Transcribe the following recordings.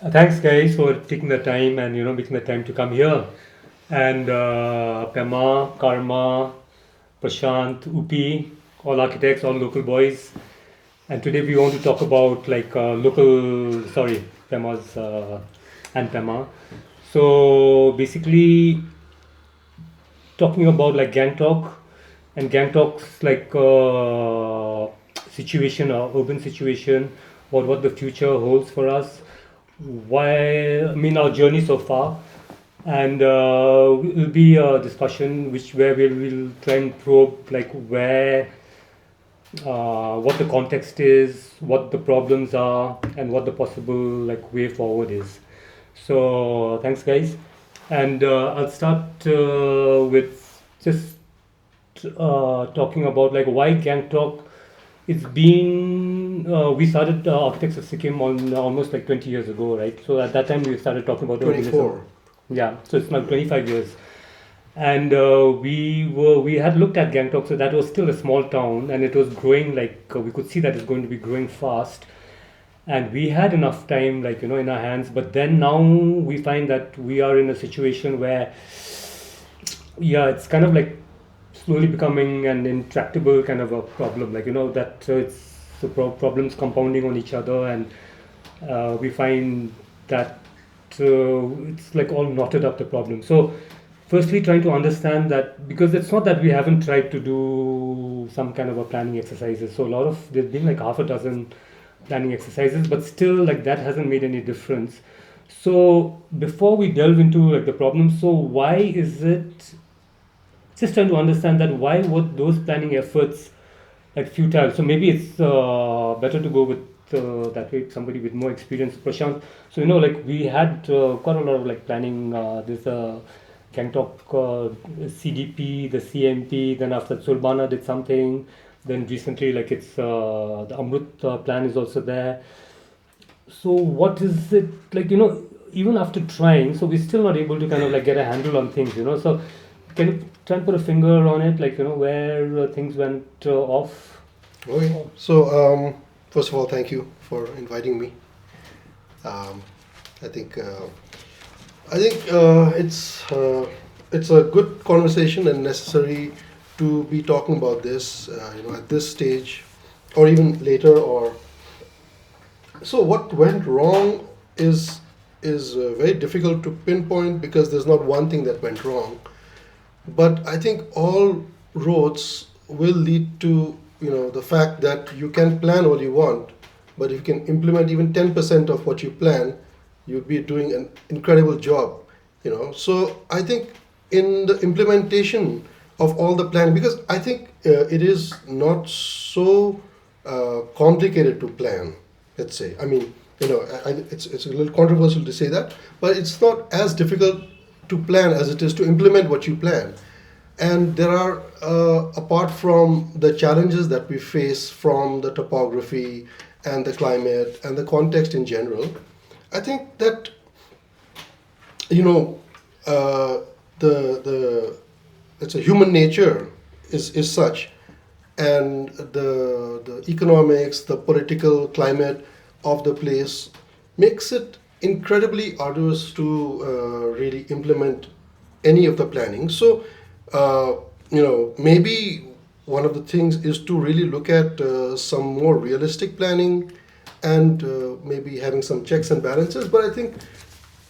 Thanks, guys, for taking the time and making the time to come here. And Pema, Karma, Prashant, Upi, all architects, all local boys. And today we want to talk about like local. Sorry, Pema's and Pema. So basically, talking about like Gangtok and Gangtok's like situation or urban situation, or what the future holds for us. Why? I mean, our journey so far, and it will be a discussion which where we'll try and probe like where what the context is, what the problems are, and what the possible like way forward is. So thanks, guys, and I'll start with just talking about like why Gangtok. It's been we started Architects of Sikkim on almost like 20 years ago, right? So at that time we started talking about urbanism. 24. Yeah, so it's now 25 years, and we had looked at Gangtok, so that was still a small town, and it was growing like we could see that it's going to be growing fast, and we had enough time like in our hands. But then now we find that we are in a situation where yeah, it's kind of like slowly becoming an intractable kind of a problem. Like that it's the problems compounding on each other, and we find that it's like all knotted up the problem. So, firstly, trying to understand that because it's not that we haven't tried to do some kind of a planning exercises. So a lot of there's been like half a dozen planning exercises, but still like that hasn't made any difference. So before we delve into like the problem, so why is it just trying to understand that why were those planning efforts like futile? So maybe it's better to go with that way somebody with more experience, Prashant. So like we had quite a lot of like planning. This Gangtok CDP, the CMP. Then after Surbana did something. Then recently, like it's the Amrut plan is also there. So what is it like? Even after trying, so we're still not able to kind of like get a handle on things. So can you try and put a finger on it, like where things went off? Okay. First of all, thank you for inviting me. Um, I think it's a good conversation and necessary to be talking about this. At this stage, or even later. Or so, what went wrong is very difficult to pinpoint because there's not one thing that went wrong. But I think all roads will lead to the fact that you can plan all you want, but if you can implement even 10% of what you plan, you'd be doing an incredible job. So I think in the implementation of all the planning, because I think it is not so complicated to plan. Let's say, I mean, it's a little controversial to say that, but it's not as difficult to plan as it is to implement what you plan. And there are, apart from the challenges that we face from the topography and the climate and the context in general, I think that you know the it's a human nature is such, and the economics, the political climate of the place makes it incredibly arduous to really implement any of the planning. So, maybe one of the things is to really look at some more realistic planning and maybe having some checks and balances. But I think,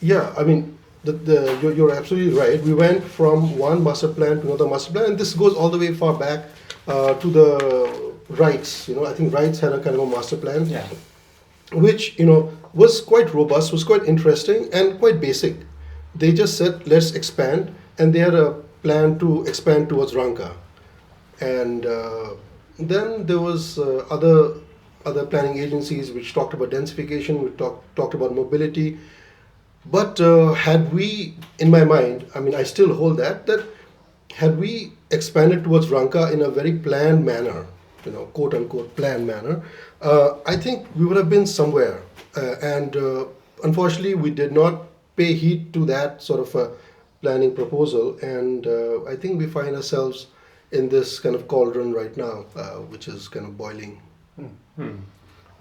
yeah, I mean, you're absolutely right. We went from one master plan to another master plan, and this goes all the way far back to the Wrights. I think Wrights had a kind of a master plan, Yeah. which was quite robust, was quite interesting, and quite basic. They just said let's expand, and they had a plan to expand towards Ranka, and then there was other planning agencies which talked about densification, which talked about mobility. But had we, in my mind, I mean, I still hold that had we expanded towards Ranka in a very planned manner, quote unquote planned manner, I think we would have been somewhere. And unfortunately, we did not pay heed to that sort of a planning proposal. And I think we find ourselves in this kind of cauldron right now, which is kind of boiling. Hmm.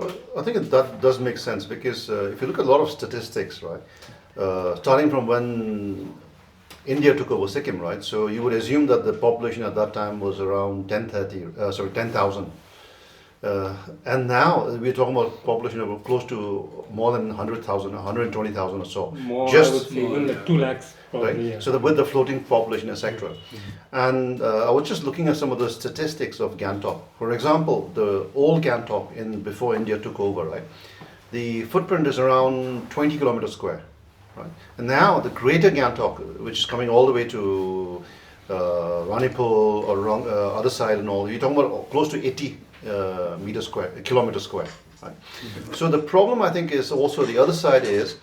Well, I think that does make sense because if you look at a lot of statistics, right, starting from when India took over Sikkim, right, so you would assume that the population at that time was around 10,000. And now we're talking about population of close to more than 100,000, 120,000 or so. More, I Just would say, even like 2 lakhs right? probably. Yeah. So with the floating population, etc. And I was just looking at some of the statistics of Gangtok. For example, the old Gangtok in before India took over, right? The footprint is around 20 kilometers square, right? And now the greater Gangtok, which is coming all the way to Ranipur or other side and all, you're talking about close to 80 kilometer square, right? So the problem I think is also the other side is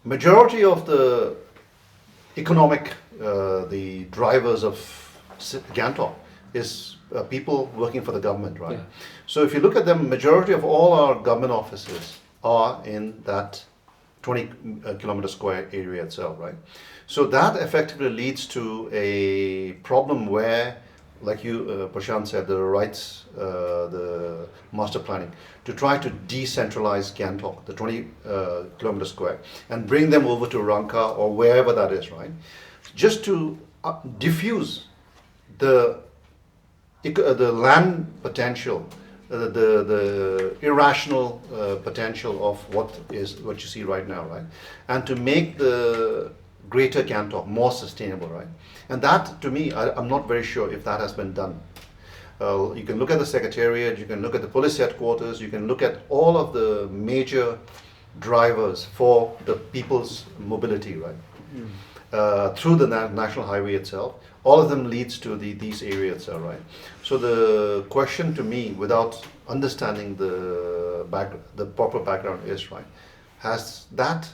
majority of the economic, the drivers of Gangtok is people working for the government, right? Yeah. So if you look at them, majority of all our government offices are in that 20 kilometer square area itself, right? So that effectively leads to a problem where, like you, Prashant said, the rights, the master planning, to try to decentralize Gangtok, the 20 kilometer square, and bring them over to Ranka or wherever that is, right? Just to diffuse the land potential, the irrational potential of what you see right now, right? And to make the greater Gangtok more sustainable, right? And that, to me, I'm not very sure if that has been done. You can look at the secretariat, you can look at the police headquarters, you can look at all of the major drivers for the people's mobility, right? Through the national highway itself. All of them leads to these areas, right? So the question to me, without understanding the proper background is, right, has that,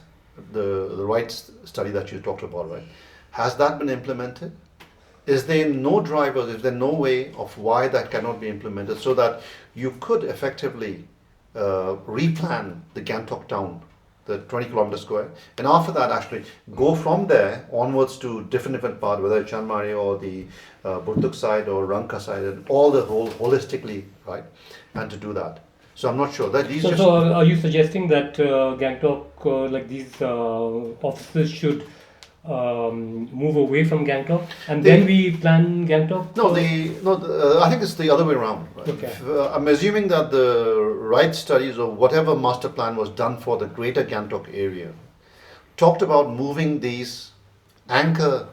the rights study that you talked about, right, has that been implemented? Is there no drivers, is there no way of why that cannot be implemented so that you could effectively replan the Gangtok town, the 20 kilometer square, and after that actually go from there onwards to different part, whether it's Chanmari or the Burtuk side or Ranka side, and all the whole holistically, right, and to do that. So I'm not sure that these So are you suggesting that Gangtok, like these offices should move away from Gangtok and then we plan Gangtok? I think it's the other way around. Right? Okay. I'm assuming that the right studies or whatever master plan was done for the greater Gangtok area talked about moving these anchor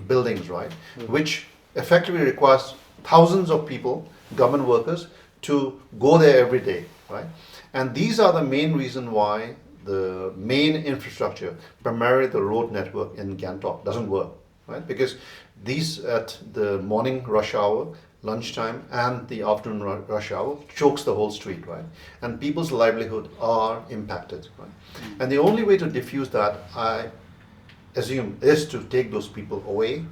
buildings, right, which effectively requires thousands of people, government workers, to go there every day, right? And these are the main reason why the main infrastructure, primarily the road network in Gangtok, doesn't work, right? Because these at the morning rush hour, lunchtime, and the afternoon rush hour chokes the whole street, right? And people's livelihood are impacted, right? And the only way to diffuse that, I assume, is to take those people away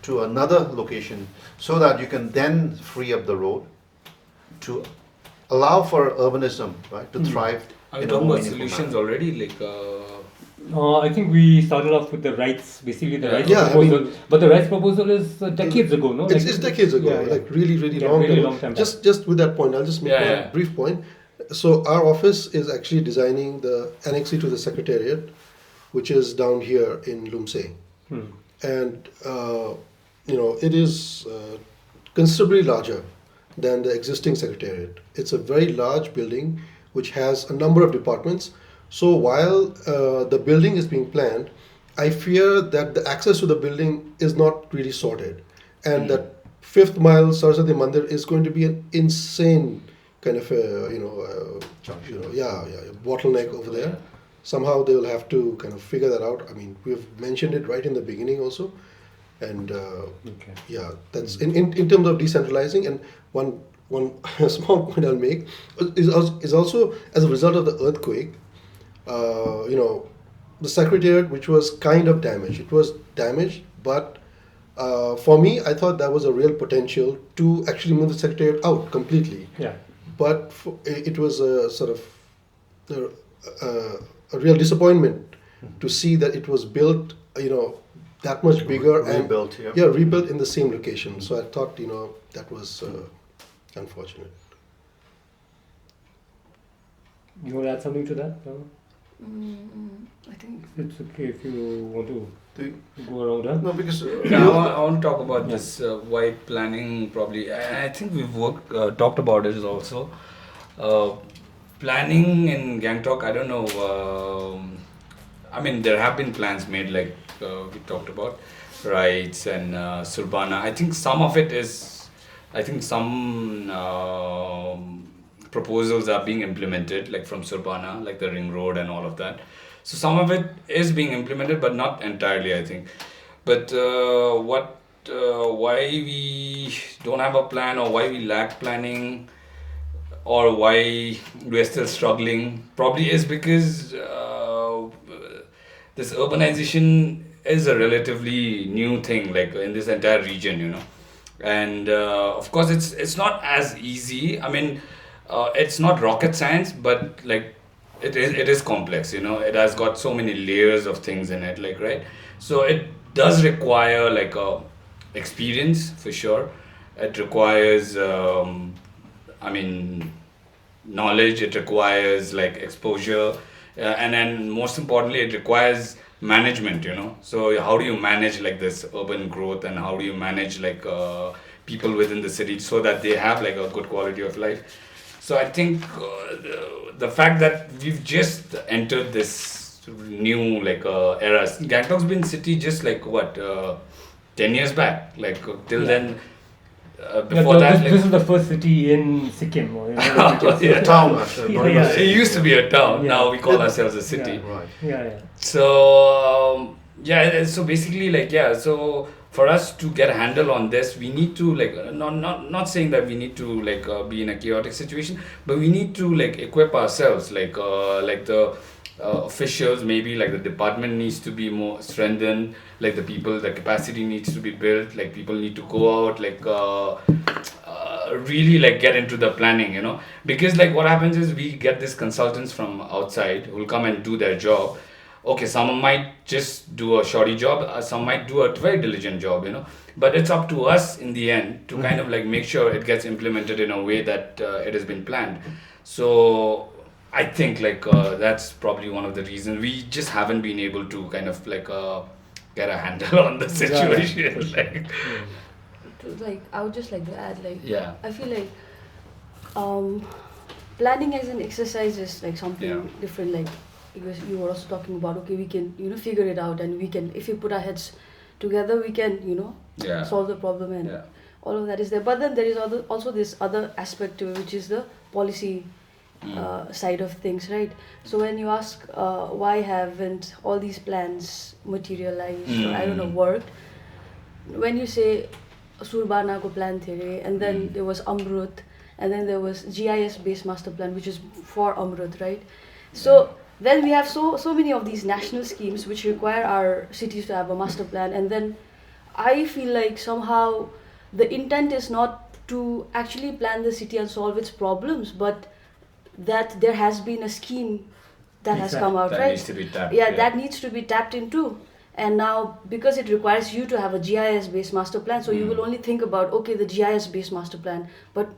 to another location so that you can then free up the road to allow for urbanism, right, to thrive. Are you talking about solutions already? Like, I think we started off with the rights, basically the rights Yeah, I proposal. mean- but the rights proposal is decades ago, no? It's decades ago, Yeah, yeah. like really Yeah, long really time. long time back. Just with that point, I'll just make one brief point. So our office is actually designing the annexee to the secretariat, which is down here in Lumsey, and it is considerably larger than the existing secretariat. It's a very large building which has a number of departments. So while the building is being planned, I fear that the access to the building is not really sorted, and that fifth mile Saraswati Mandir is going to be an insane kind of bottleneck over there. Somehow they will have to kind of figure that out. I mean, we've mentioned it right in the beginning also, and that's in terms of decentralizing. And one small point I'll make is also as a result of the earthquake. The secretariat, which was kind of damaged. It was damaged, but for me, I thought that was a real potential to actually move the secretariat out completely. Yeah. But it was a sort of a real disappointment to see that it was built, that much bigger Rebuilt, and yeah. rebuilt in the same location. So I thought, that was unfortunate. You want to add something to that? No? I think It's okay if you want to Do- go around. Huh? No, because Yeah, I want to talk about this wide planning probably. I think we've talked about it also. Planning in Gangtok, I don't know. I mean, there have been plans made like we talked about, rights and Surbana. I think some of it is, I think some proposals are being implemented like from Surbana, like the ring road and all of that. So some of it is being implemented, but not entirely, I think. But why we don't have a plan or why we lack planning or why we're still struggling probably is because this urbanization is a relatively new thing like in this entire region, you know. And of course it's not as easy. I mean, it's not rocket science, but like it is complex, you know. It has got so many layers of things in it, like, right? So it does require like a experience for sure. It requires I mean, knowledge. It requires like exposure, and then most importantly, it requires management. You know, so how do you manage like this urban growth, and how do you manage like people within the city so that they have like a good quality of life? So I think the fact that we've just entered this new like era. Gangtok's been city just like what 10 years back. Like till Yeah. then. Yeah, Before that, like, this is the first city in Sikkim. Or, you know, like you can say. Yeah. town actually. Yeah, not even yeah. a it city. used to be a town. Yeah. Now we call ourselves a city. Yeah. Right. Yeah. So so basically like so for us to get a handle on this, we need to like not saying that we need to like be in a chaotic situation, but we need to like equip ourselves like the officials, maybe like the department needs to be more strengthened, like the people, the capacity needs to be built, like people need to go out like really like get into the planning, you know. Because like what happens is we get these consultants from outside who will come and do their job. Okay, some might just do a shoddy job, some might do a very diligent job, you know. But it's up to us in the end to kind of like make sure it gets implemented in a way that it has been planned. So I think like that's probably one of the reasons we just haven't been able to kind of like get a handle on the situation. Like, like I would just like to add like yeah. I feel like planning as an exercise is like something Yeah. different, like because you were also talking about okay, we can figure it out, and we can, if we put our heads together, we can Yeah. solve the problem, and Yeah. all of that is there. But then there is also this other aspect to it, which is the policy side of things, right? So when you ask why haven't all these plans materialized or I don't know worked, when you say Surbana ko plan the, and then there was Amrut, and then there was GIS based master plan, which is for Amrut, right? So then we have so many of these national schemes which require our cities to have a master plan, and then I feel like somehow the intent is not to actually plan the city and solve its problems, but that there has been a scheme that has come out, That right? needs to be tapped. Yeah, that needs to be tapped into. And now, because it requires you to have a GIS based master plan, so you will only think about, okay, the GIS based master plan. But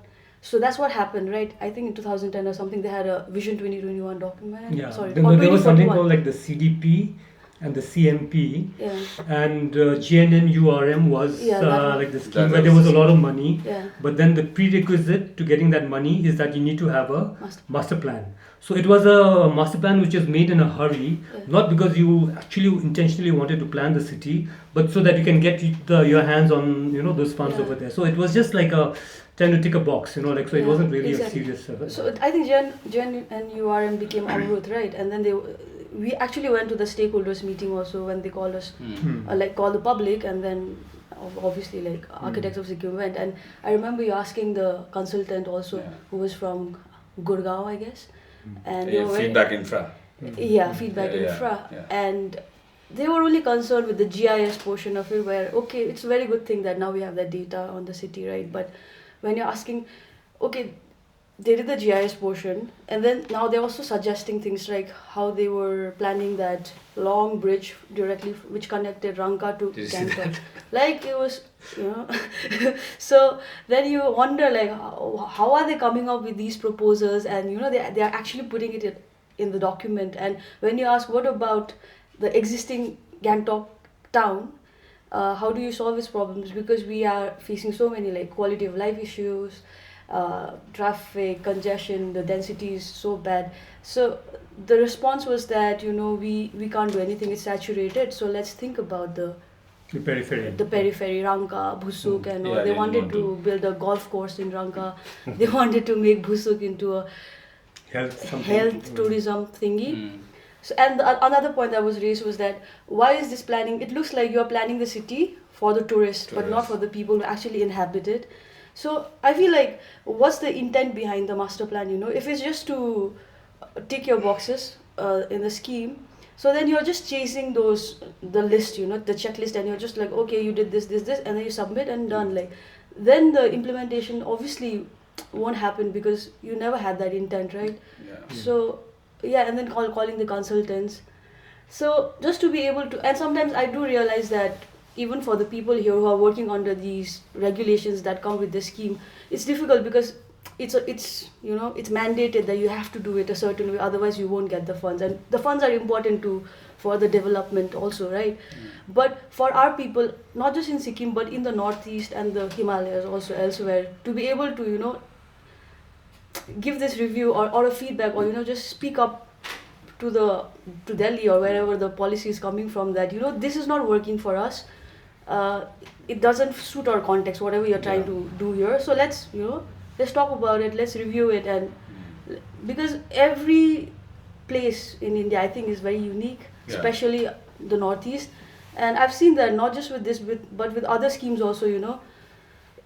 so that's what happened, right? I think in 2010 or something, they had a Vision 2021 document. Yeah. Sorry, Then or there was something 2041. called like the CDP and the CMP, Yeah, and GNNURM was Yeah, that one. like the scheme That where there was- was a lot of money. yeah. But then the prerequisite to getting that money is that you need to have a Master- master plan. So it was a master plan which was made in a hurry, Yeah. not because you actually intentionally wanted to plan the city, but so that you can get your hands on those funds Yeah. over there. So it was just like a trying to tick a box, like so it Yeah, wasn't really exactly. a serious. So I think Gen and URM became Amrut, right? And then we actually went to the stakeholders meeting also when they called us, like call the public, and then obviously like architects of Sikkim went. And I remember you asking the consultant also, Yeah. who was from Gurgaon, I guess, and they Yeah, were very- feedback infra. yeah, feedback Yeah, infra, yeah. and they were only concerned with the GIS portion of it, where okay, it's a very good thing that now we have that data on the city, right? But when you're asking, okay, they did the GIS portion, and then now they're also suggesting things like how they were planning that long bridge directly which connected Rangka to Did you see Gangtok. that? Like it was, so then you wonder like how are they coming up with these proposals, and they are actually putting it in the document. And when you ask what about the existing Gangtok town, how do you solve its problems, because we are facing so many like quality of life issues, traffic congestion, the density is so bad. So the response was that we can't do anything, it's saturated, so let's think about the periphery, Rangka, Bhusuk, and all. Yeah, They they wanted want to build a golf course in Rangka. They wanted to make Bhusuk into a health tourism thingy. Mm. So, and another point that was raised was that why is this planning? It looks like you are planning the city for the tourists, but not for the people who actually inhabit it. So I feel like, what's the intent behind the master plan? If it's just to tick your boxes in the scheme, so then you're just chasing the list, the checklist, and you're just like, okay, you did this, and then you submit and done. Like, then the implementation obviously won't happen because you never had that intent, right? Yeah. So yeah, and then calling the consultants. So just to be able to, and sometimes I do realize that even for the people here who are working under these regulations that come with this scheme, it's difficult because it's mandated that you have to do it a certain way, otherwise you won't get the funds, and the funds are important for the development also, right? But for our people, not just in Sikkim but in the northeast and the Himalayas also elsewhere, to be able to give this review or a feedback, or just speak up to Delhi or wherever the policy is coming from, that this is not working for us, it doesn't suit our context, whatever you're trying to do here, so let's talk about it, let's review it. And because every place in India I think is very unique, especially the northeast, and I've seen that not just with this but with other schemes also.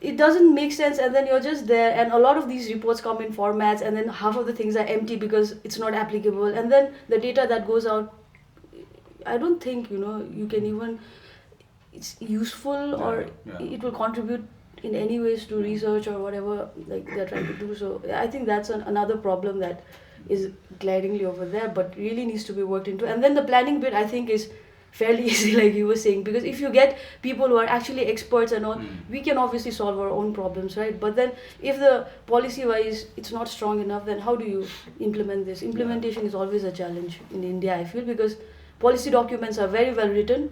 It doesn't make sense, and then you're just there, and a lot of these reports come in formats, and then half of the things are empty because it's not applicable, and then the data that goes out, I don't think you can even, it's useful or it will contribute in any ways to research or whatever like they're trying to do. So I think that's another problem that is glaringly over there, but really needs to be worked into. And then the planning bit I think is fairly easy, like you were saying, because if you get people who are actually experts and all, we can obviously solve our own problems, right? But then if the policy wise it's not strong enough, then how do you implement this? Implementation is always a challenge in India, I feel, because policy documents are very well written.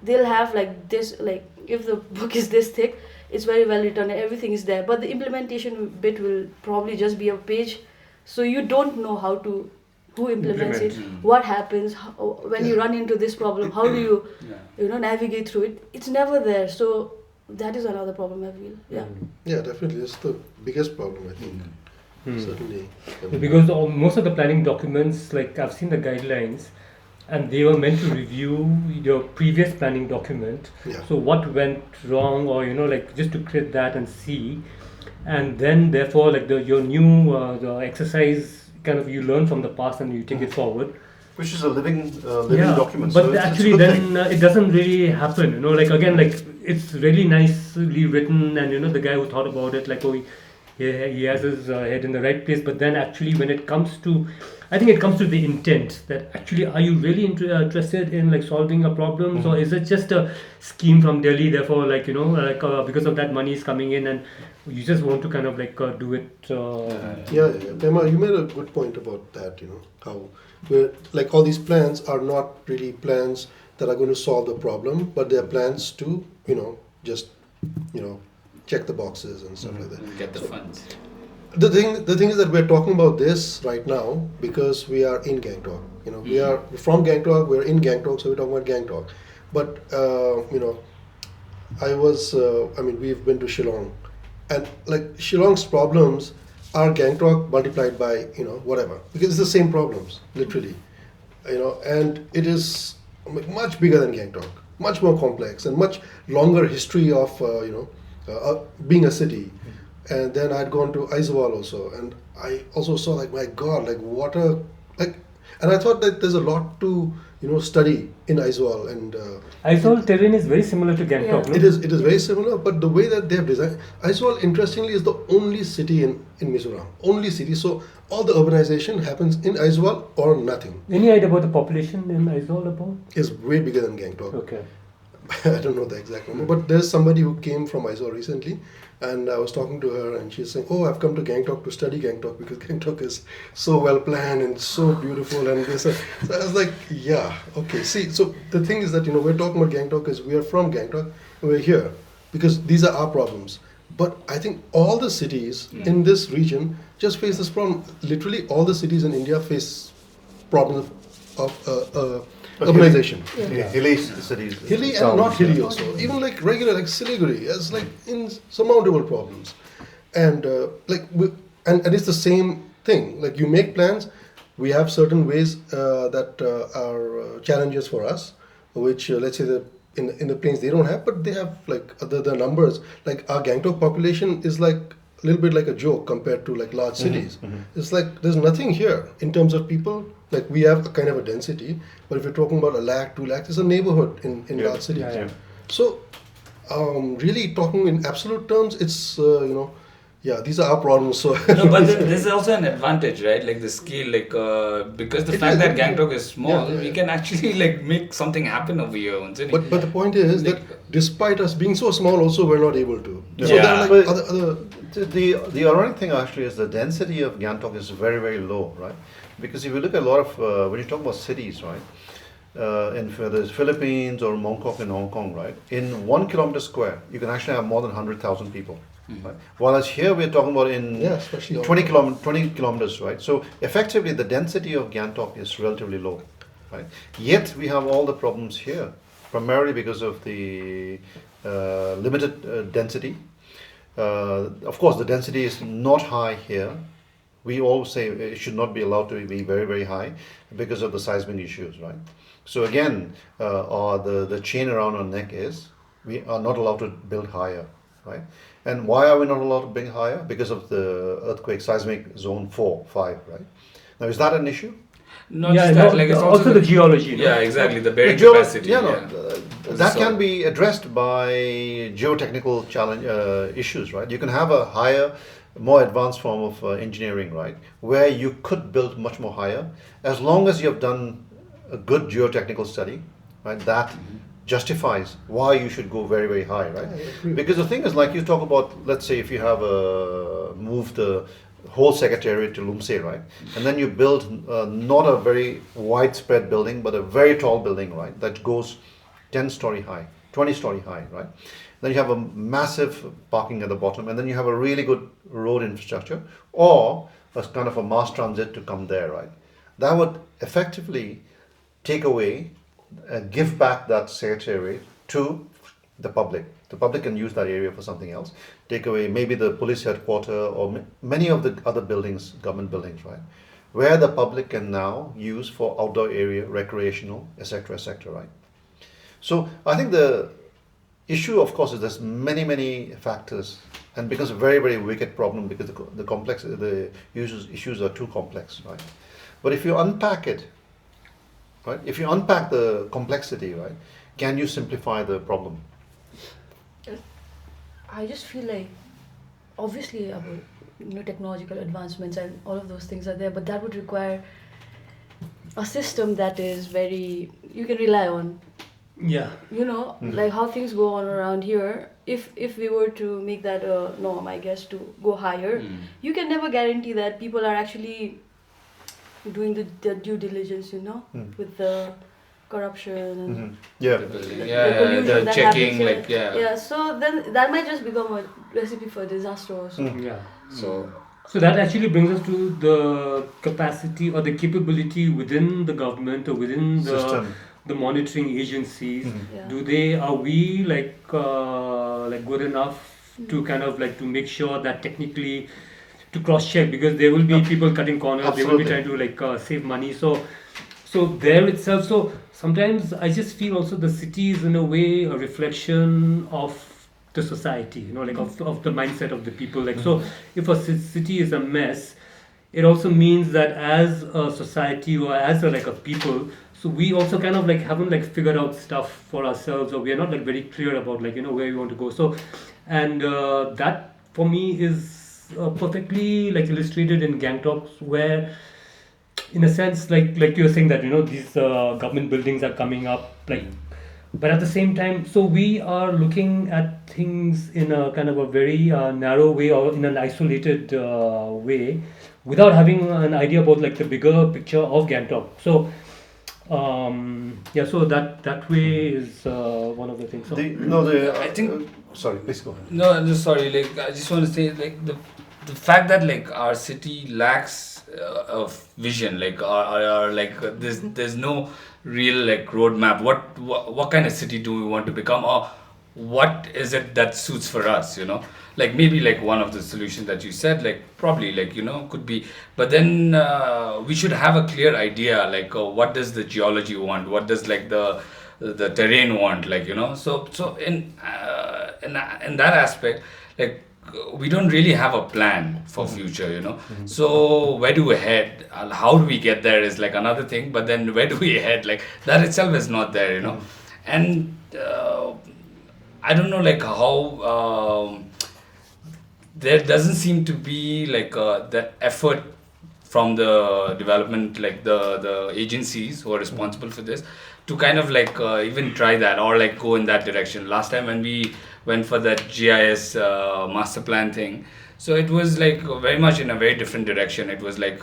They'll have like this, like if the book is this thick, it's very well written, everything is there, but the implementation bit will probably just be a page, so you don't know who implements it, what happens, when you run into this problem, how do you navigate through it. It's never there, so that is another problem I feel. Yeah, definitely, that's the biggest problem I think. Certainly. Because most of the planning documents, like I've seen the guidelines, and they were meant to review your previous planning document. So what went wrong, or like just to create that and see, and then therefore like your new the exercise kind of, you learn from the past and you take it forward, which is a living document. But so actually it's a good then thing. it doesn't really happen. Like again, like it's really nicely written, and the guy who thought about it, like he has his head in the right place. But then actually when it comes to, I think it comes to the intent, that actually are you really interested in like solving a problem, or is it just a scheme from Delhi, therefore like because of that money is coming in and you just want to kind of like do it. Yeah. Pema, you made a good point about that, how we're, like all these plans are not really plans that are going to solve the problem, but they're plans to just check the boxes and stuff like that. Get the funds. The thing is that we're talking about this right now because we are in Gangtok. We are from Gangtok. We're in Gangtok, so we're talking about Gangtok. But we've been to Shillong, and like Shillong's problems are Gangtok multiplied by whatever, because it's the same problems literally, and it is much bigger than Gangtok, much more complex and much longer history of being a city. And then I'd gone to Aizawl also, and I also saw like, my God, like water, like, and I thought that there's a lot to study in Aizawl, and Aizawl terrain is very similar to Gangtok. Yeah. No? it is very similar. But the way that they have designed Aizawl, interestingly, is the only city in Mizoram, only city. So all the urbanization happens in Aizawl or nothing. Any idea about the population in Aizawl about? Is way bigger than Gangtok. Okay. I don't know the exact number, but there's somebody who came from Aizawl recently, and I was talking to her, and she's saying, "Oh, I've come to Gangtok to study Gangtok because Gangtok is so well planned and so beautiful." And this, so I was like, "Yeah, okay." See, so the thing is that we're talking about Gangtok is we are from Gangtok, and we're here because these are our problems. But I think all the cities in this region just face this problem. Literally, all the cities in India face problems of urbanization. Yeah. Hilly cities. Hilly and not hilly also. Even like regular, like Siliguri, has like insurmountable problems. And and it's the same thing. Like you make plans, we have certain ways that are challenges for us, which let's say that in the plains they don't have, but they have like the numbers. Like our Gangtok population is like a little bit like a joke compared to like large cities. It's like there's nothing here in terms of people. Like we have a kind of a density, but if you're talking about 1 lakh, 2 lakh, it's a neighborhood in large cities. Yeah. So, really talking in absolute terms, it's these are our problems. So, No, but this is also an advantage, right? Like the scale, because the It fact is, that yeah. Gangtok is small, Yeah. we can actually like make something happen over here. Isn't it? but the point is that despite us being so small, also we're not able to. So Yeah. there are like But other the ironic thing actually is the density of Gangtok is very, very low, right? Because if you look at a lot of, when you talk about cities, right, in whether it's Philippines or Mongkok in Hong Kong, right, in 1 kilometer square, you can actually have more than 100,000 people. Right? Whereas here we're talking about in especially 20 kilometers, right? So effectively the density of Gangtok is relatively low, right? Yet we have all the problems here, primarily because of the limited density. Of course, the density is not high here. We always say it should not be allowed to be very, very high because of the seismic issues, right? So again, the chain around our neck is we are not allowed to build higher, right? And why are we not allowed to build higher? Because of the earthquake seismic zone 4, 5, right? Now, is that an issue? Not Yeah, just that, no, like it's also the geology. No? Yeah, exactly. The bearing Geo- capacity. yeah, no, yeah. that So- can be addressed by geotechnical challenge issues, right? You can have a higher, more advanced form of engineering, right, where you could build much more higher, as long as you have done a good geotechnical study, right? That justifies why you should go very, very high, right? I agree. Because the thing is, like you talk about, let's say if you have moved the whole secretariat to Lumsey, right? And then you build not a very widespread building, but a very tall building, right? That goes 10-story high, 20-story high, right? Then you have a massive parking at the bottom, and then you have a really good road infrastructure, or a kind of a mass transit to come there, right? That would effectively take away, give back that secretariat to the public. The public can use that area for something else. Take away maybe the police headquarters or many of the other buildings, government buildings, right? Where the public can now use for outdoor area, recreational, etc., right? So I think the issue, of course, is there's many factors, and becomes a very, very wicked problem because the issues are too complex, right? But if you unpack it, right? If you unpack the complexity, right, can you simplify the problem? I just feel like, obviously, technological advancements and all of those things are there, but that would require a system that is very you can rely on. Yeah. Like how things go on around here. If we were to make that a norm, I guess, to go higher, you can never guarantee that people are actually doing the due diligence, with the corruption and Yeah. The building. the Yeah, pollution the that checking, happens here. like, yeah. Yeah, so then that might just become a recipe for disaster also. Yeah. So, that actually brings us to the capacity or the capability within the government or within System. the monitoring agencies. Yeah. Are we like good enough to kind of like to make sure that technically to cross check, because there will be people cutting corners, they will be trying Absolutely. to like save money. So there itself. So sometimes I just feel also the city is in a way a reflection of the society, like of the mindset of the people. Like so, if a city is a mess, it also means that as a society or as a, like a people, so we also kind of like haven't like figured out stuff for ourselves, or we are not like very clear about like where we want to go. So, and that for me is perfectly like illustrated in Gangtok, where in a sense like you're saying that these government buildings are coming up, like, but at the same time, so we are looking at things in a kind of a very narrow way, or in an isolated way, without having an idea about like the bigger picture of Gangtok. So yeah, so that way is one of the things. So, I think. Sorry, please go ahead. No, I'm just sorry. Like, I just want to say, like, the fact that like our city lacks of vision, like, or like there's no real like roadmap. What kind of city do we want to become, or what is it that suits for us? Like maybe like one of the solutions that you said, like probably like could be, but then we should have a clear idea, like what does the geology want, what does like the terrain want, like so in that aspect, like we don't really have a plan for future. So where do we head, how do we get there is like another thing, but then where do we head, like that itself is not there. And I don't know like how there doesn't seem to be like that effort from the development, like the agencies who are responsible for this, to kind of like even try that or like go in that direction. Last time when we went for that GIS master plan thing, so it was like very much in a very different direction. It was like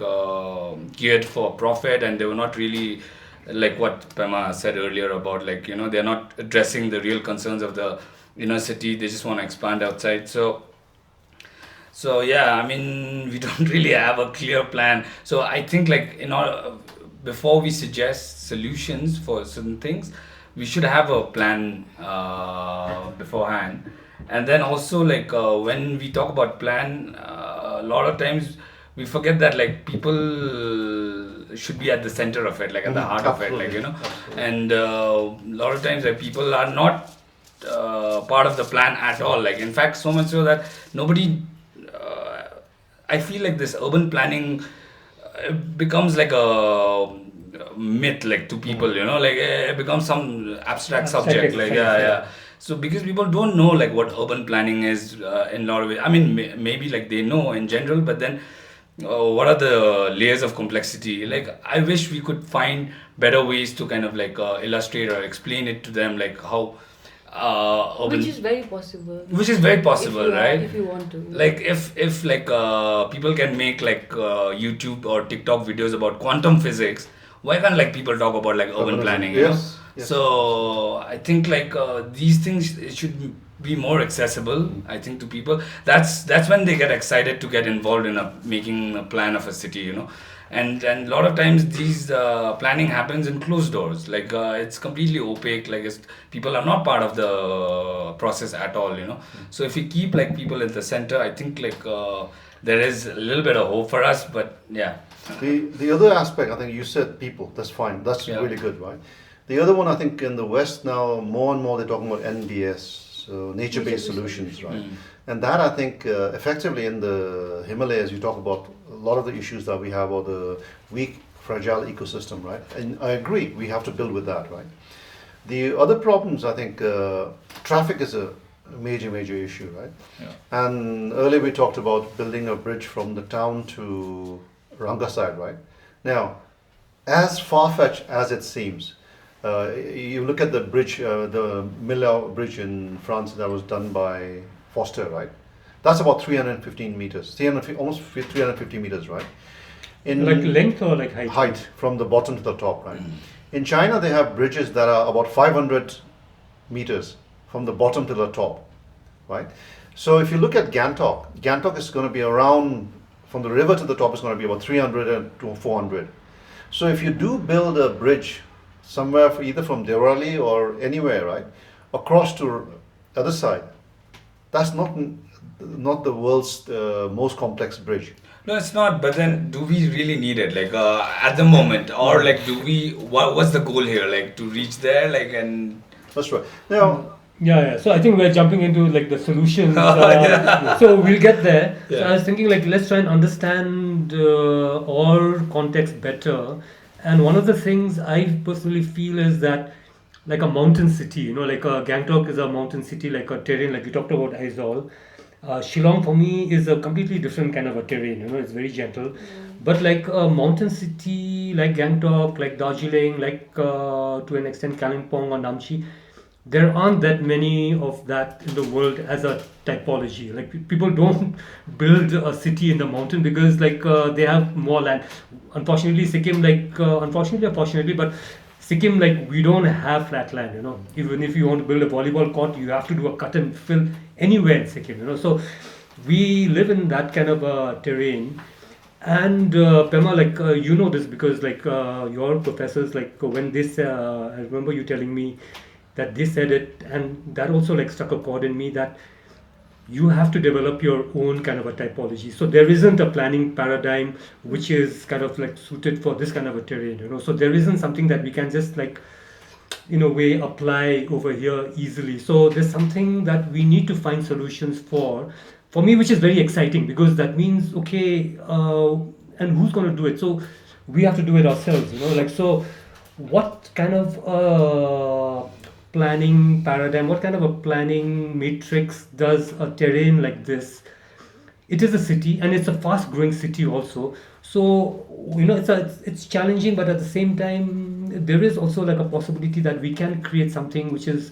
geared for profit, and they were not really like what Pema said earlier about like they're not addressing the real concerns of the inner city. They just want to expand outside. So yeah, I mean, we don't really have a clear plan. So I think like before we suggest solutions for certain things, we should have a plan beforehand. And then also like when we talk about plan, a lot of times we forget that like people should be at the center of it, like at the heart of it, like Absolutely. and a lot of times like people are not part of the plan at all. Like in fact, so much so that nobody. I feel like this urban planning becomes like a myth, like to people, like it becomes some abstract subject, like yeah. So because people don't know like what urban planning is in a lot of ways. I mean, maybe like they know in general, but then what are the layers of complexity? Like I wish we could find better ways to kind of like illustrate or explain it to them, like how urban, Which is very possible. right? If you want to. Like if like people can make like YouTube or TikTok videos about quantum physics, why can't like people talk about like urban Urbanism. planning? Yes. So I think like these things should be more accessible, I think, to people. That's when they get excited to get involved in making a plan of a city. And a lot of times these planning happens in closed doors, like it's completely opaque, like people are not part of the process at all. So if we keep like people at the center, I think like there is a little bit of hope for us. But yeah, The other aspect, I think you said people, that's fine, that's Yeah. really good, right? The other one, I think in the West now, more and more they're talking about NBS, so nature-based solutions, right? And that I think effectively in the Himalayas, you talk about a lot of the issues that we have, or the weak, fragile ecosystem, right? And I agree, we have to build with that, right? The other problems, I think traffic is a major issue, right? Yeah. And earlier we talked about building a bridge from the town to Rangaside, right? Now, as far-fetched as it seems, you look at the bridge, the Millau Bridge in France that was done by Foster, right? That's about 315 meters, almost 350 meters, right? In like length or like height? height from the bottom to the top, right? In China, they have bridges that are about 500 meters from the bottom to the top, right? So if you look at Gangtok is going to be around, from the river to the top is going to be about 300 to 400. So if you do build a bridge somewhere, either from Dewarali or anywhere, right, across to other side, that's not the world's most complex bridge. No, it's not. But then, do we really need it? Like at the moment, or like, do we? What's the goal here? Like to reach there? Like and That's right. Now, Yeah. So I think we're jumping into like the solutions. Yeah. So we'll get there. So Yeah. I was thinking like let's try and understand our context better. And one of the things I personally feel is that like a mountain city, like Gangtok is a mountain city, like a terrain, like you talked about Aizawl. Shillong for me is a completely different kind of a terrain. It's very gentle. But like a mountain city, like Gangtok, like Darjeeling, like to an extent Kalimpong or Namchi, there aren't that many of that in the world as a typology. Like people don't build a city in the mountain because like they have more land. Unfortunately, Sikkim, like unfortunately or fortunately, but Sikkim, like we don't have flat land. Even if you want to build a volleyball court, you have to do a cut and fill anywhere in Sikkim. So we live in that kind of terrain. And Pema, like you know this because like your professors, like when this, I remember you telling me that they said it, and that also like struck a chord in me that you have to develop your own kind of a typology. So there isn't a planning paradigm which is kind of like suited for this kind of a terrain. So there isn't something that we can just like in a way apply over here easily. So there's something that we need to find solutions for me, which is very exciting because that means okay, and who's going to do it? So we have to do it ourselves. Like so what kind of planning paradigm, what kind of a planning matrix does a terrain like this? It is a city and it's a fast growing city also. So it's challenging, but at the same time there is also like a possibility that we can create something which is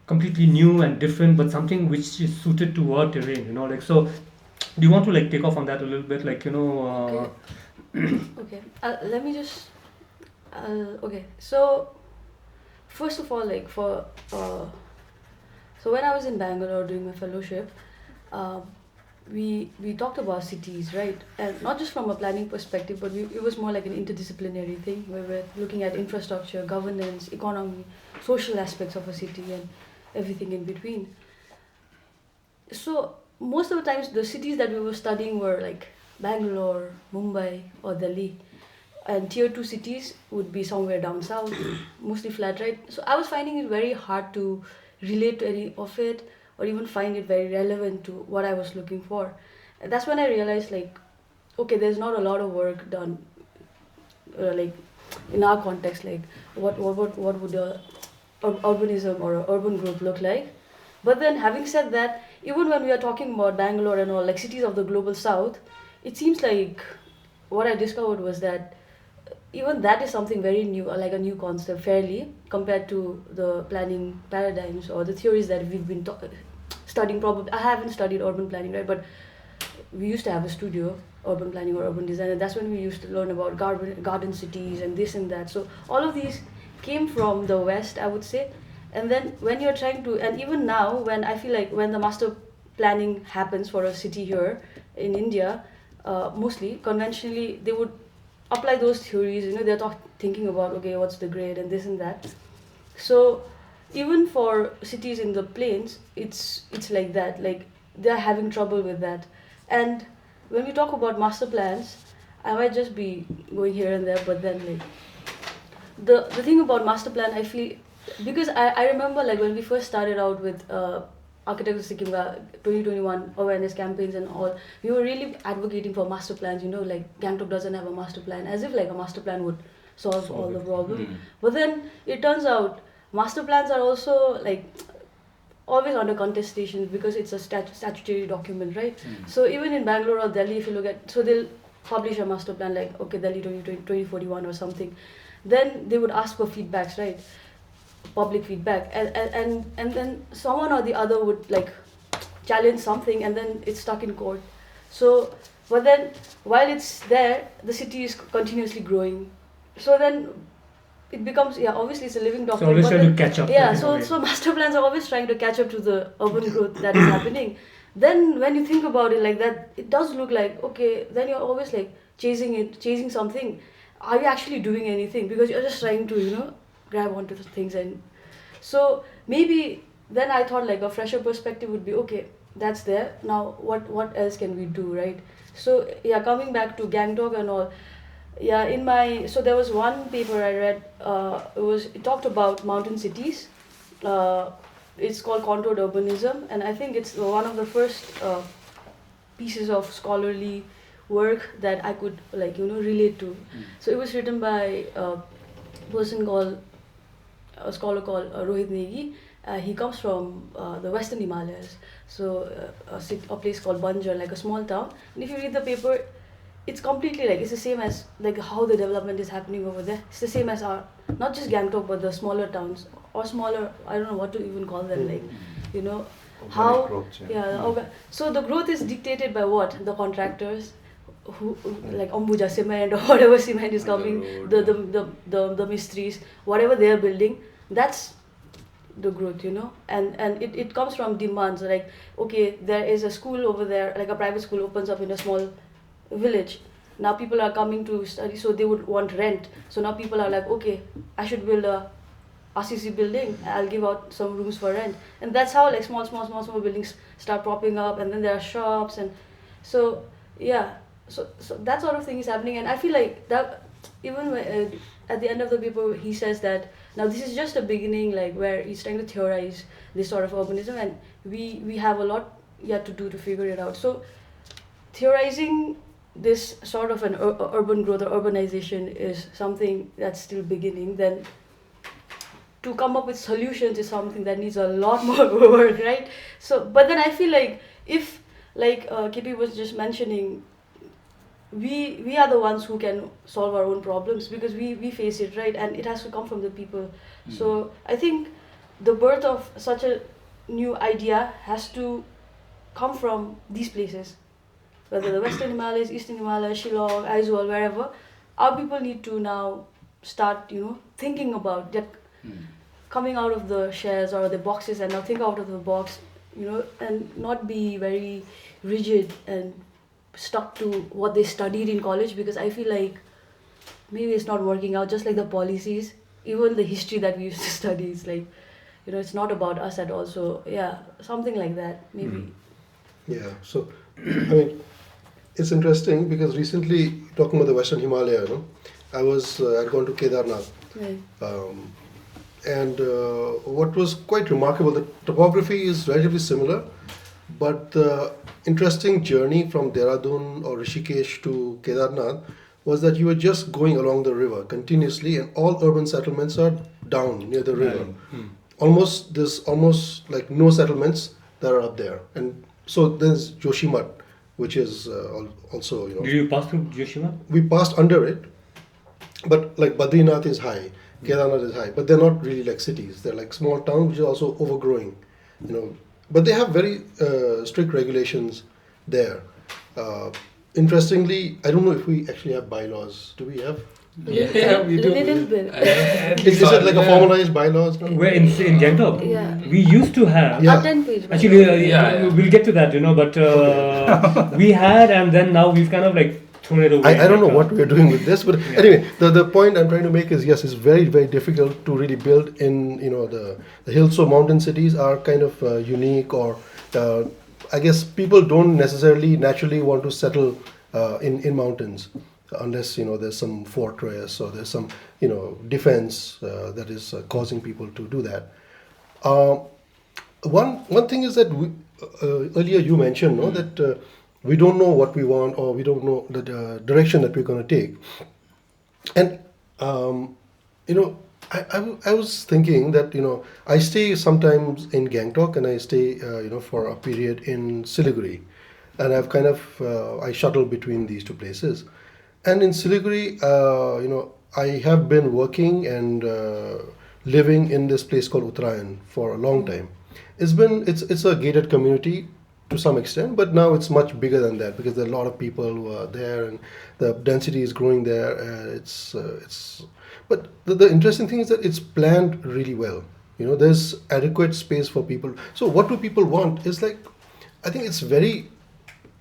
completely new and different, but something which is suited to our terrain. Like so do you want to like take off on that a little bit, like Okay. Okay. Let me just. Okay. So first of all, like so when I was in Bangalore doing my fellowship, um, we talked about cities, right? And not just from a planning perspective, but it was more like an interdisciplinary thing where we're looking at infrastructure, governance, economy, social aspects of a city, and everything in between. So most of the times, the cities that we were studying were like Bangalore, Mumbai, or Delhi, and tier 2 cities would be somewhere down south, mostly flat, right? So I was finding it very hard to relate to any of it or even find it very relevant to what I was looking for. And that's when I realized, like, okay, there's not a lot of work done, like in our context, like what would a urbanism or a urban growth look like? But then, having said that, even when we are talking about Bangalore and all, like cities of the global south, it seems like what I discovered was that even that is something very new, or like a new concept, fairly compared to the planning paradigms or the theories that we've been studying. Probably, I haven't studied urban planning, right? But we used to have a studio, urban planning or urban design, and that's when we used to learn about garden cities and this and that. So all of these came from the West, I would say. And then when you're trying to, and even now, when I feel like when the master planning happens for a city here in India, mostly conventionally they would apply those theories. They're thinking about, okay, what's the grade and this and that. So even for cities in the plains, it's like that. Like they're having trouble with that. And when we talk about master plans, I might just be going here and there, but then like the thing about master plan, I feel, because I remember like when we first started out with Architects of Sikkim 2021 awareness campaigns and all, we were really advocating for master plans. Like Gangtok doesn't have a master plan, as if like a master plan would solve all the problem. But then it turns out master plans are also like always under contestation because it's a statutory document, right? So even in Bangalore or Delhi, if you look at, so they'll publish a master plan like, okay, Delhi 2041 or something. Then they would ask for feedbacks, right? Public feedback, and then someone or the other would like challenge something, and then it's stuck in court. So but then while it's there, the city is continuously growing. So then it becomes, yeah, obviously it's a living so document, always but trying then, to catch up yeah, in a way. so master plans are always trying to catch up to the urban growth that is happening. Then when you think about it like that, it does look like, okay, then you're always like chasing something. Are you actually doing anything? Because you're just trying to grab onto the things. And so maybe then I thought like a fresher perspective would be, okay, that's there. Now what else can we do, right? So yeah, coming back to Gangtok and all, yeah, so there was one paper I read. It talked about mountain cities, it's called contoured urbanism, and I think it's one of the first pieces of scholarly work that I could relate to. So it was written by a person called a scholar called Rohit Negi. He comes from the Western Himalayas, so a place called Banjar, like a small town. And if you read the paper, it's completely it's the same as how the development is happening over there. It's the same as our, not just Gangtok, but the smaller towns or smaller. I don't know what to even call them. How Organic growth, so the growth is dictated by what the contractors, who like Ambuja cement or whatever cement is coming, the mistries, whatever they are building, that's the growth, and it comes from demands. Like, okay, there is a school over there, like a private school opens up in a small village. Now people are coming to study, so they would want rent. So now people are like, okay, I should build a RCC building, I'll give out some rooms for rent. And that's how small buildings start popping up, and then there are shops, and so so that sort of thing is happening. And I feel like that even at the end of the paper he says that now this is just a beginning, where he's trying to theorize this sort of urbanism, and we have a lot yet to do to figure it out. So theorizing this sort of an urban growth or urbanization is something that's still beginning. Then to come up with solutions is something that needs a lot more work, right? So, but then I feel like if, KP was just mentioning, we are the ones who can solve our own problems, because we face it, right? And it has to come from the people. So I think the birth of such a new idea has to come from these places, whether the Western Himalayas, Eastern Himalayas, Shillong, Aizawl, wherever. Our people need to now start, thinking about that, coming out of the shells or the boxes, and now think out of the box, and not be very rigid and stuck to what they studied in college, because I feel like maybe it's not working out. Just like the policies, even the history that we used to study is it's not about us at all. So something like that maybe. Yeah, so I mean, it's interesting because recently, talking about the Western Himalaya, I'd gone to Kedarnath. Right. And what was quite remarkable, the topography is relatively similar, but the interesting journey from Dehradun or Rishikesh to Kedarnath was that you were just going along the river continuously, and all urban settlements are down near the river. There's almost like no settlements that are up there. And so there's Joshimath, which is also, Did you pass through Yoshima? we passed under it, but like Badrinath is high, Kedarnath is high, but they're not really like cities. They're like small towns which are also overgrowing, But they have very strict regulations there. Interestingly, I don't know if we actually have bylaws. Do we have? Yeah, we do. Little bit. Is it like a formalized bylaws? No? Where in Gangtok, Yeah. we used to have. Yeah. A 10-page. Actually, Yeah. we'll get to that, but we had, and then now we've kind of thrown it away. I don't know what we're doing with this, but anyway, the point I'm trying to make is, yes, it's very, very difficult to really build in, the hills or mountain cities are kind of unique, or I guess people don't necessarily naturally want to settle in mountains unless, there's some fortress or there's some, defense that is causing people to do that. One thing is that earlier you mentioned, that we don't know what we want, or we don't know the direction that we're going to take. And, I was thinking that, I stay sometimes in Gangtok, and I stay, for a period in Siliguri. And I've kind of, I shuttle between these two places. And in Siliguri, I have been working and living in this place called Uttarayan for a long time. It's a gated community to some extent, but now it's much bigger than that, because there are a lot of people who are there, and the density is growing there. But the interesting thing is that it's planned really well. There's adequate space for people. So what do people want? Is I think it's very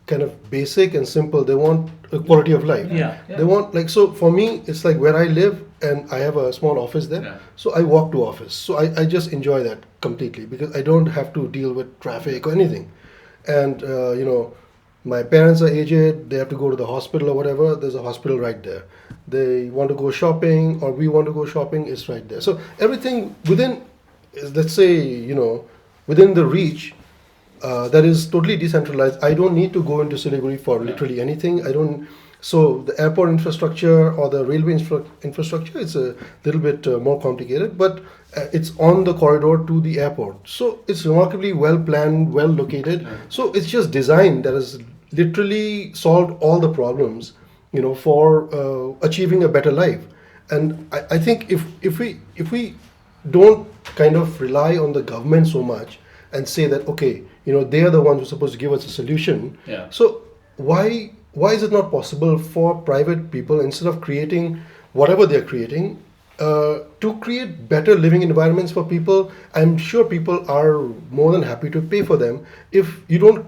kind of basic and simple. They want a quality of life. Yeah. They want so for me, it's where I live, and I have a small office there. Yeah. So I walk to office. So I just enjoy that completely, because I don't have to deal with traffic or anything. And my parents are aged, they have to go to the hospital or whatever, there's a hospital right there. They want to go shopping, or we want to go shopping, it's right there. So everything within, let's say, within the reach that is totally decentralized. I don't need to go into Siliguri for literally anything. I don't. So the airport infrastructure or the railway infrastructure, it's a little bit more complicated, but it's on the corridor to the airport. So it's remarkably well planned, well located. So it's just design that has literally solved all the problems, for achieving a better life. And I think if we don't kind of rely on the government so much and say that okay, they are the ones who are supposed to give us a solution. Yeah. So why is it not possible for private people, instead of creating whatever they're creating, to create better living environments for people? I'm sure people are more than happy to pay for them if you don't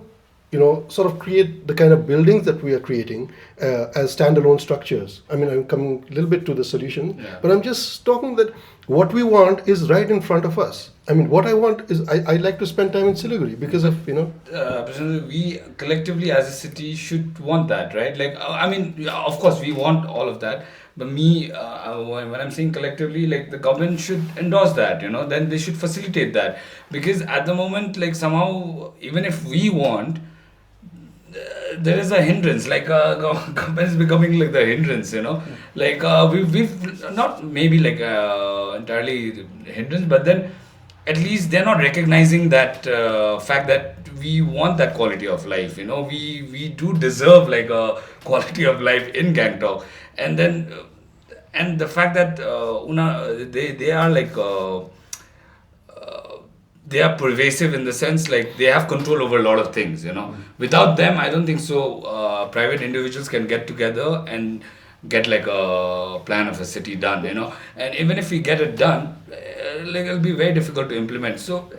sort of create the kind of buildings that we are creating as standalone structures. I mean, I'm coming a little bit to the solution, but I'm just talking that what we want is right in front of us. I mean, what I want is I like to spend time in Siliguri because of, Prashant, we collectively as a city should want that, right? Like, I mean, yeah, of course, we want all of that. But when I'm saying collectively, like the government should endorse that, then they should facilitate that. Because at the moment, like somehow, even if we want, there is a hindrance, like government is becoming like the hindrance, like we've not maybe like entirely hindrance, but then at least they're not recognizing that fact that we want that quality of life, we do deserve like a quality of life in Gangtok. And then and the fact that they are like they are pervasive in the sense like they have control over a lot of things, without them I don't think so private individuals can get together and get like a plan of a city done, and even if we get it done, like it'll be very difficult to implement. So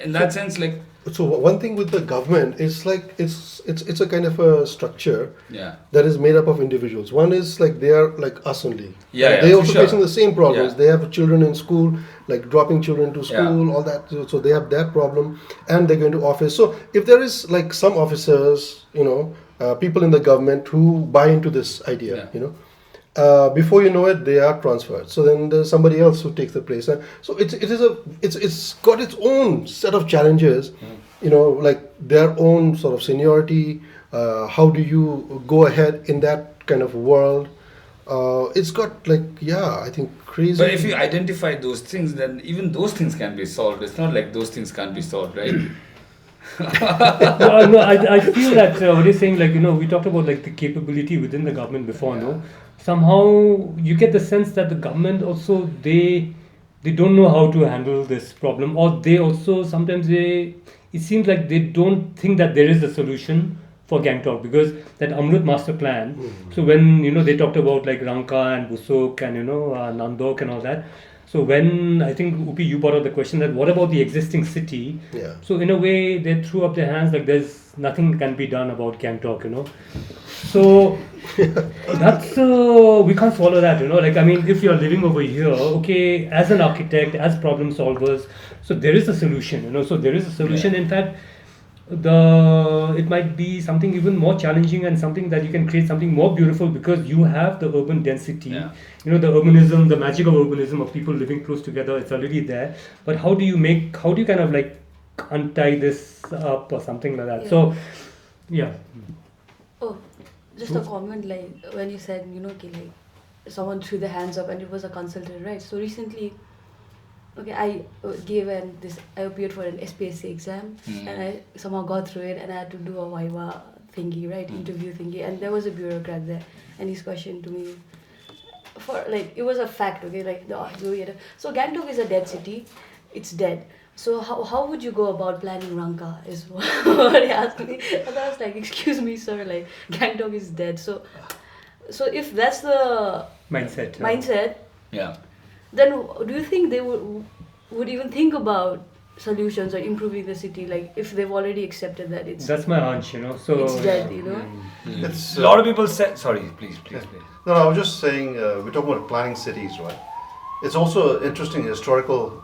in that sense, like so one thing with the government is like it's a kind of a structure yeah that is made up of individuals. One is like they are like us only. Yeah, They for also sure. facing the same problems. Yeah. They have children in school, like dropping children to Yeah. school, all that. So they have that problem, and they're going to office. So if there is like some officers, people in the government who buy into this idea, before you know it, they are transferred. So then there's somebody else who takes the place. So it's got its own set of challenges, like their own sort of seniority. How do you go ahead in that kind of world? It's got like I think crazy. But if you identify those things, then even those things can be solved. It's not like those things can't be solved, right? No, I feel that what you're saying, like, we talked about like the capability within the government before, no? Somehow you get the sense that the government also, they don't know how to handle this problem, or they also sometimes it seems like they don't think that there is a solution for Gangtok, because that Amrut master plan, so when, they talked about like Rangka and Busuk and, Nandok and all that. So when I think Upi, you brought up the question that what about the existing city? Yeah. So in a way they threw up their hands like there's nothing can be done about Gangtok, So that's we can't swallow that, Like I mean, if you're living over here, okay, as an architect, as problem solvers, so there is a solution, So there is a solution. In fact, it might be something even more challenging and something that you can create something more beautiful because you have the urban density, the urbanism, the magic of urbanism of people living close together. It's already there. But how do you kind of like untie this up or something like that? Yeah. So, yeah. Oh, just a comment, like when you said, okay, like someone threw their hands up and it was a consultant, right? So recently, okay, I appeared for an SPSC exam and I somehow got through it and I had to do a Viva thingy, right? Interview thingy, and there was a bureaucrat there and his question to me, it was a fact, okay, like so Gangtok is a dead city, it's dead. So how would you go about planning Rangka is what he asked me. And I was like, excuse me sir, like Gangtok is dead. So if that's the mindset, Yeah. then do you think they would even think about solutions or improving the city, like if they've already accepted that That's my hunch, So it's dead, It's A lot of people say, sorry, please. No, I was just saying, we're talking about planning cities, right? It's also an interesting historical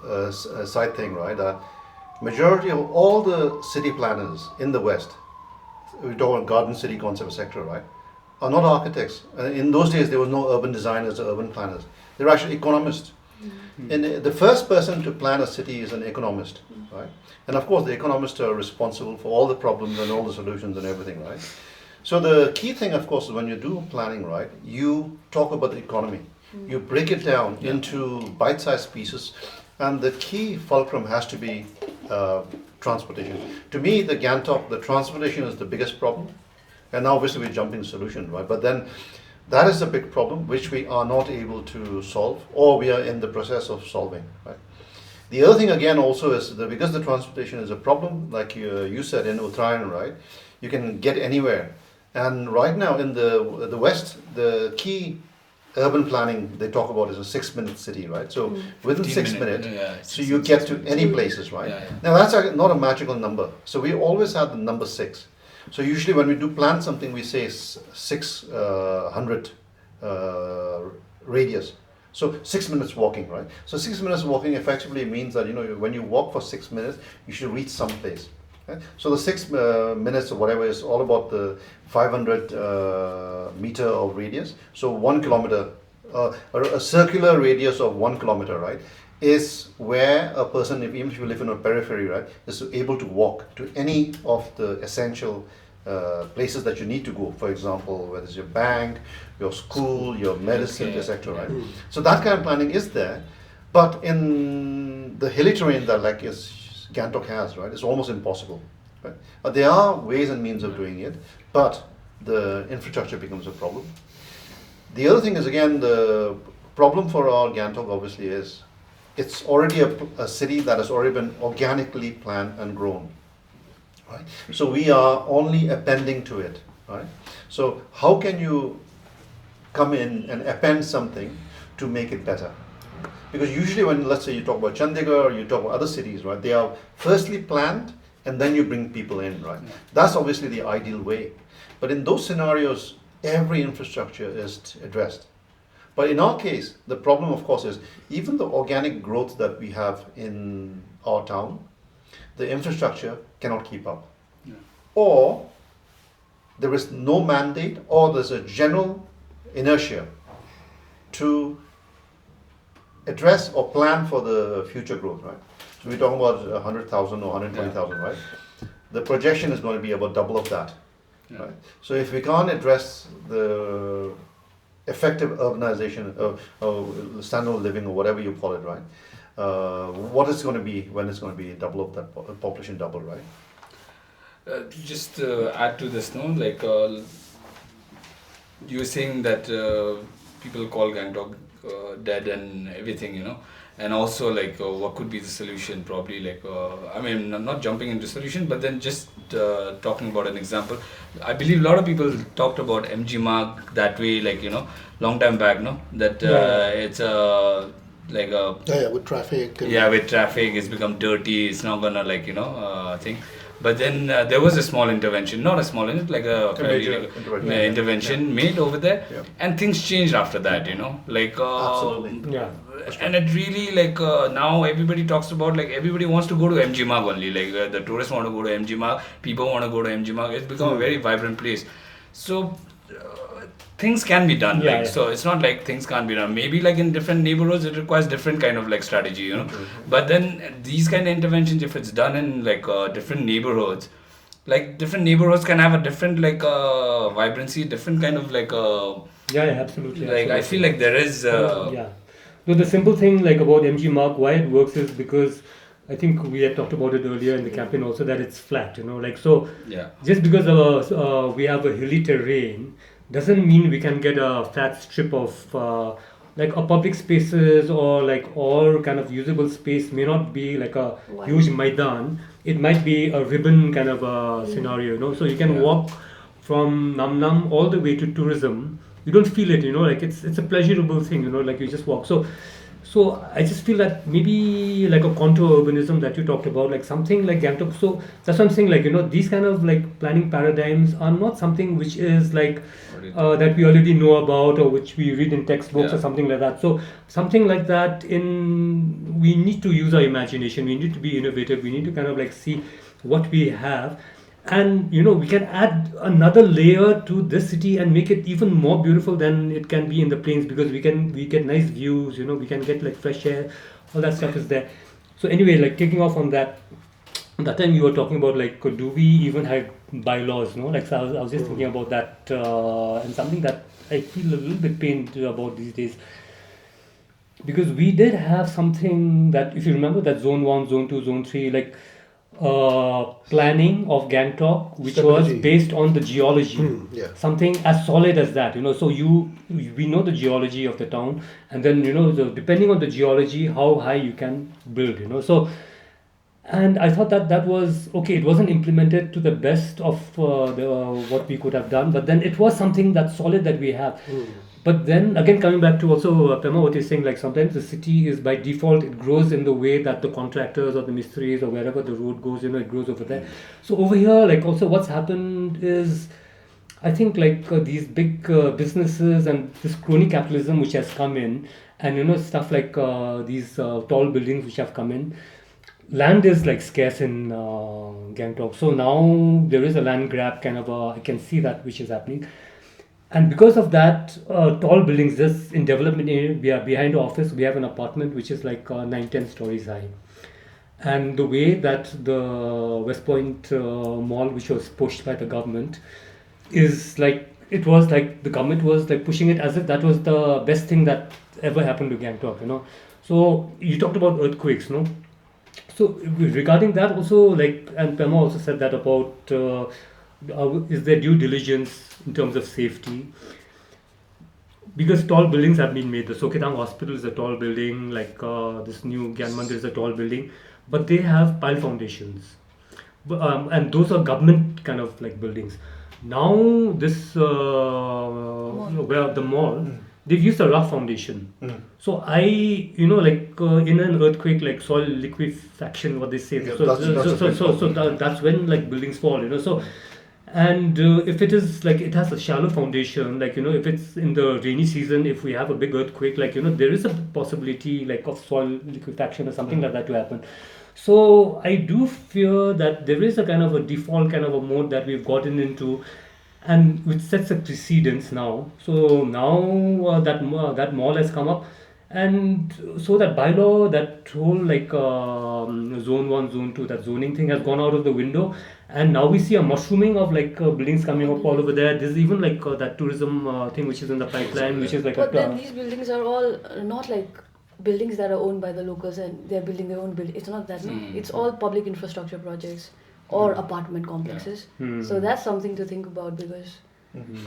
side thing, right? Majority of all the city planners in the West, we talk about garden city concept, etc., right, are not architects. In those days, there was no urban designers or urban planners. They were actually economists. And the first person to plan a city is an economist, right? And of course, the economists are responsible for all the problems and all the solutions and everything, right? So the key thing, of course, when you do planning, right, you talk about the economy. You break it down into bite-sized pieces, and the key fulcrum has to be transportation. To me, the Gangtok, the transportation is the biggest problem, and now obviously we're jumping solution, right? But then that is a big problem which we are not able to solve, or we are in the process of solving, right? The other thing again also is that because the transportation is a problem, like you said in Uttarayan, right? You can get anywhere, and right now in the West, the key urban planning they talk about is a 6-minute city, right? So within 6 minutes, so you get to any places, right? Now that's not a magical number. So we always have the number 6. So usually when we do plan something, we say 600 radius. So 6 minutes walking, right? So 6 minutes walking effectively means that when you walk for 6 minutes, you should reach some place. Right? So the 6 minutes or whatever is all about the 500 meter of radius. So 1 kilometer, a circular radius of 1 kilometer, right, is where a person, even if you live in a periphery, right, is able to walk to any of the essential places that you need to go. For example, whether it's your bank, your school, your medicine, etc. Right? So that kind of planning is there, but in the hilly terrain that Gangtok has, right, it's almost impossible. Right? There are ways and means of doing it, but the infrastructure becomes a problem. The other thing is, again, the problem for our Gangtok obviously is it's already a city that has already been organically planned and grown. Right? So we are only appending to it. Right? So how can you come in and append something to make it better? Because usually when, let's say, you talk about Chandigarh or you talk about other cities, right, they are firstly planned and then you bring people in, right? That's obviously the ideal way. But in those scenarios, every infrastructure is addressed. But in our case, the problem, of course, is even the organic growth that we have in our town, the infrastructure cannot keep up. Or there is no mandate, or there's a general inertia to address or plan for the future growth, right? So we're talking about 100,000 or 120,000, right? The projection is going to be about double of that, right? So if we can't address the effective urbanization or standard of living or whatever you call it, right? What is going to be when it's going to be double of that population, double, right? Just add to this, no, like you were saying that people call Gangtok dead and everything, and also like what could be the solution? Probably like I mean, I'm not jumping into solution, but then just talking about an example. I believe a lot of people talked about MG Marg that way, like long time back, no, that it's like a with traffic. With traffic, it's become dirty. It's not gonna thing. But then there was a small intervention, not a small, like a fairly intervention made over there, and things changed after that, like absolutely, and it really now everybody talks about everybody wants to go to MG Marg only, the tourists want to go to MG Marg, people want to go to MG Marg. It's become a very vibrant place, so things can be done. So it's not like things can't be done. Maybe in different neighborhoods it requires different kind of strategy, But then these kind of interventions, if it's done in different neighborhoods, different neighborhoods can have a different vibrancy, different kind of absolutely. I feel like there is So the simple thing about MG Marg, why it works is because I think we had talked about it earlier in the campaign also, that it's flat, just because we have a hilly terrain doesn't mean we can get a flat strip of a public spaces, or all kind of usable space may not be a huge maidan. It might be a ribbon kind of a scenario, so you can walk from Nam Nam all the way to tourism. You don't feel it, it's a pleasurable thing, you just walk. So I just feel that maybe a contour urbanism that you talked about, something like Gangtok. So that's what I'm saying, these kind of planning paradigms are not something which is that we already know about, or which we read in textbooks or something like that. So something like that, we need to use our imagination. We need to be innovative. We need to kind of see what we have. and we can add another layer to this city and make it even more beautiful than it can be in the plains, because we get nice views, we can get like fresh air, all that stuff is there. So anyway, like taking off on that time you were talking about like do we even have bylaws, no? Like so I was just thinking about that, and something that I feel a little bit pained about these days, because we did have something that, if you remember, that zone 1, zone 2, zone 3, like planning of Gangtok, which was Stability. based on the geology, Yeah. something as solid as that, so we know the geology of the town, and then depending on the geology how high you can build, so. And I thought that was okay. It wasn't implemented to the best of what we could have done, but then it was something that's solid that we have. But then again, coming back to also Pema, what you're saying, like sometimes the city is by default, it grows in the way that the contractors or the mistries or wherever the road goes, it grows over there. So over here, like also what's happened is, I think like these big businesses and this crony capitalism which has come in, and stuff like these tall buildings which have come in. Land is like scarce in Gangtok, so now there is a land grab kind of I can see that which is happening, and because of that, tall buildings. Just in development area, we are behind the office. We have an apartment which is like 9-10 stories high, and the way that the West Point mall, which was pushed by the government, is like it was like the government was like pushing it as if that was the best thing that ever happened to Gangtok. So you talked about earthquakes, no? So regarding that also, like, and Pema also said that about is there due diligence in terms of safety? Because tall buildings have been made. The Soketang Hospital is a tall building, like this new Gyan Mandir is a tall building, but they have pile foundations, and those are government kind of like buildings. Now this where the mall, they've used a rough foundation. So like in an earthquake, like soil liquefaction, what they say. Yeah, So that's a big problem. that's when like buildings fall. So, and if it is like it has a shallow foundation, like if it's in the rainy season, if we have a big earthquake, like there is a possibility like of soil liquefaction or something like that to happen. So I do fear that there is a kind of a default kind of a mode that we've gotten into, and which sets a precedence now. So now that mall has come up, and so that bylaw, that whole like zone 1, zone 2, that zoning thing has gone out of the window, and now we see a mushrooming of like buildings coming up all over there. There's even like that tourism thing which is in the pipeline, which is like But then a these buildings are all not like buildings that are owned by the locals and they're building their own building. It's not that. No? It's all public infrastructure projects or apartment complexes. So that's something to think about because.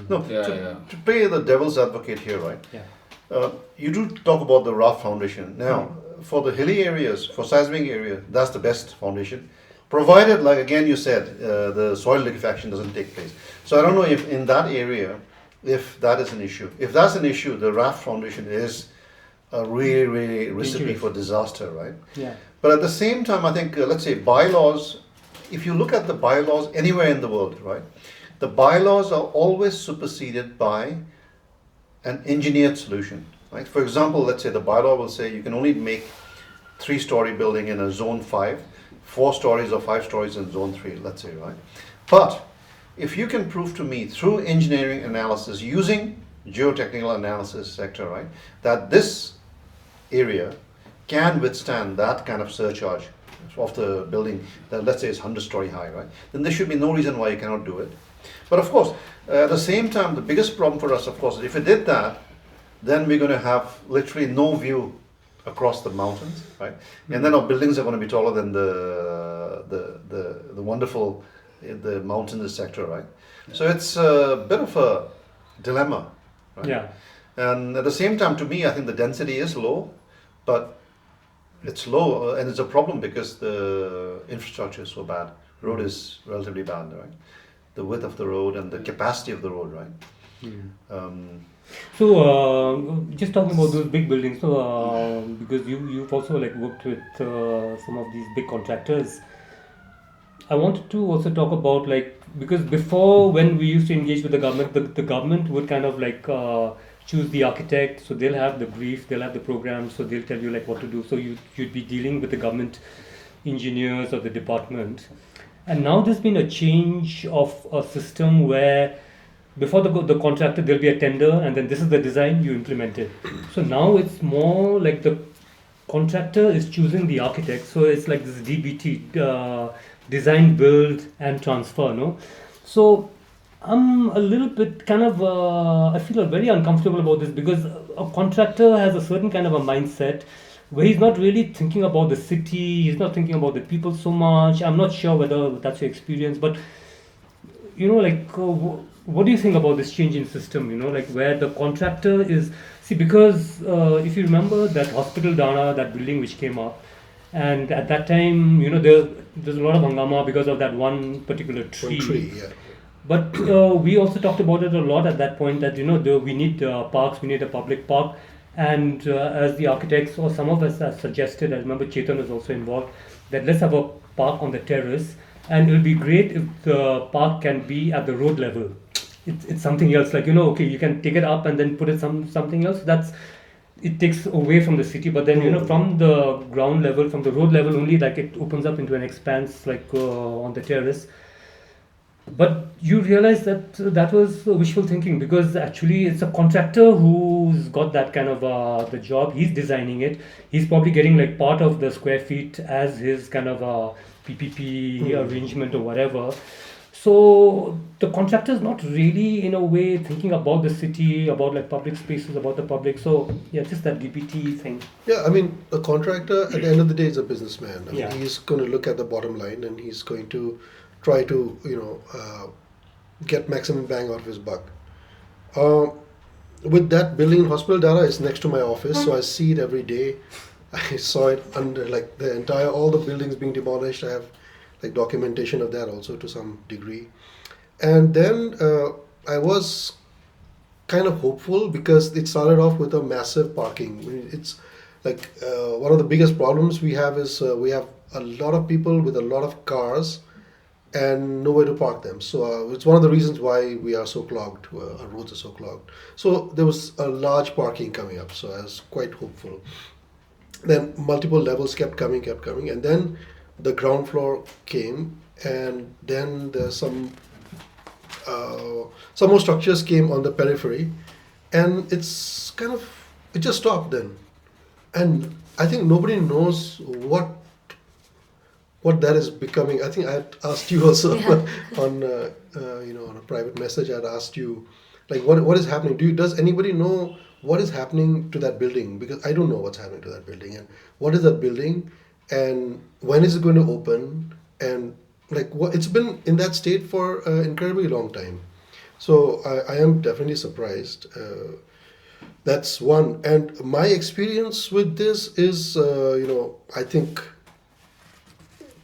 No, Yeah, to, yeah. to play the devil's advocate here, right? yeah. You do talk about the rough foundation. Now, for the hilly areas, for seismic area, that's the best foundation. Provided, like again you said, the soil liquefaction doesn't take place. So I don't know if in that area, if that is an issue. If that's an issue, the raft foundation is a really, really recipe Dangerous. for disaster, right? Yeah. But at the same time, I think, let's say bylaws, if you look at the bylaws anywhere in the world, right, the bylaws are always superseded by an engineered solution, right? For example, let's say the bylaw will say you can only make 3-story building in a zone 5, 4 stories or 5 stories in zone 3, let's say, right? But if you can prove to me through engineering analysis using geotechnical analysis sector, right, that this area can withstand that kind of surcharge of the building that let's say is 100-story high, right, then there should be no reason why you cannot do it. But of course, at the same time, the biggest problem for us, of course, is if we did that, then we're going to have literally no view across the mountains, right? And then our buildings are going to be taller than the wonderful the mountainous sector, right? So it's a bit of a dilemma, right? Yeah. And at the same time, to me, I think the density is low, but it's low and it's a problem because the infrastructure is so bad. Road is relatively bad, right? The width of the road and the capacity of the road, right? So just talking about those big buildings, so because you've also like worked with some of these big contractors, I wanted to also talk about like, because before when we used to engage with the government, the government would kind of like choose the architect, so they'll have the brief, they'll have the program, so they'll tell you like what to do. So you'd be dealing with the government engineers or the department. And now there's been a change of a system where before the contractor there'll be a tender, and then this is the design, you implement it. So now it's more like the contractor is choosing the architect. So it's like this DBT, design, build, and transfer. No, so I'm a little bit kind of I feel very uncomfortable about this because a contractor has a certain kind of a mindset where he's not really thinking about the city. He's not thinking about the people so much. I'm not sure whether that's your experience, but like what do you think about this change in system, like where the contractor is, see, because if you remember that hospital Dana, that building which came up, and at that time, there's a lot of hangama because of that one particular One tree. tree, yeah. But we also talked about it a lot at that point that we need parks, we need a public park, and as the architects or some of us have suggested, I remember Chetan was also involved, that let's have a park on the terrace, and it'll be great if the park can be at the road level. It's something else, like okay, you can take it up and then put it something else. It takes away from the city, but then from the ground level, from the road level only, like it opens up into an expanse like on the terrace. But you realize that that was wishful thinking because actually it's a contractor who's got that kind of the job. He's designing it. He's probably getting like part of the square feet as his kind of PPP arrangement or whatever. So the contractor is not really in a way thinking about the city, about like public spaces, about the public. So yeah, just that DPT thing. Yeah, I mean, a contractor at the end of the day is a businessman. I mean, Yeah. he's going to look at the bottom line and he's going to try to, get maximum bang out of his buck. Uh, with that building in Hospital Dara, it's next to my office, so I see it every day. I saw it under like all the buildings being demolished. I have like documentation of that also to some degree. And then I was kind of hopeful because it started off with a massive parking. I mean, it's like one of the biggest problems we have is we have a lot of people with a lot of cars and nowhere to park them. So it's one of the reasons why we are so clogged. Our roads are so clogged. So there was a large parking coming up. So I was quite hopeful. Then multiple levels kept coming, and then the ground floor came, and then there's some more structures came on the periphery, and it just stopped then, and I think nobody knows what that is becoming. I think I had asked you also on on a private message. I'd asked you like what is happening. Does anybody know what is happening to that building? Because I don't know what's happening to that building, and what is that building, and when is it going to open, and like it's been in that state for an incredibly long time. So I am definitely surprised. That's one. And my experience with this is, I think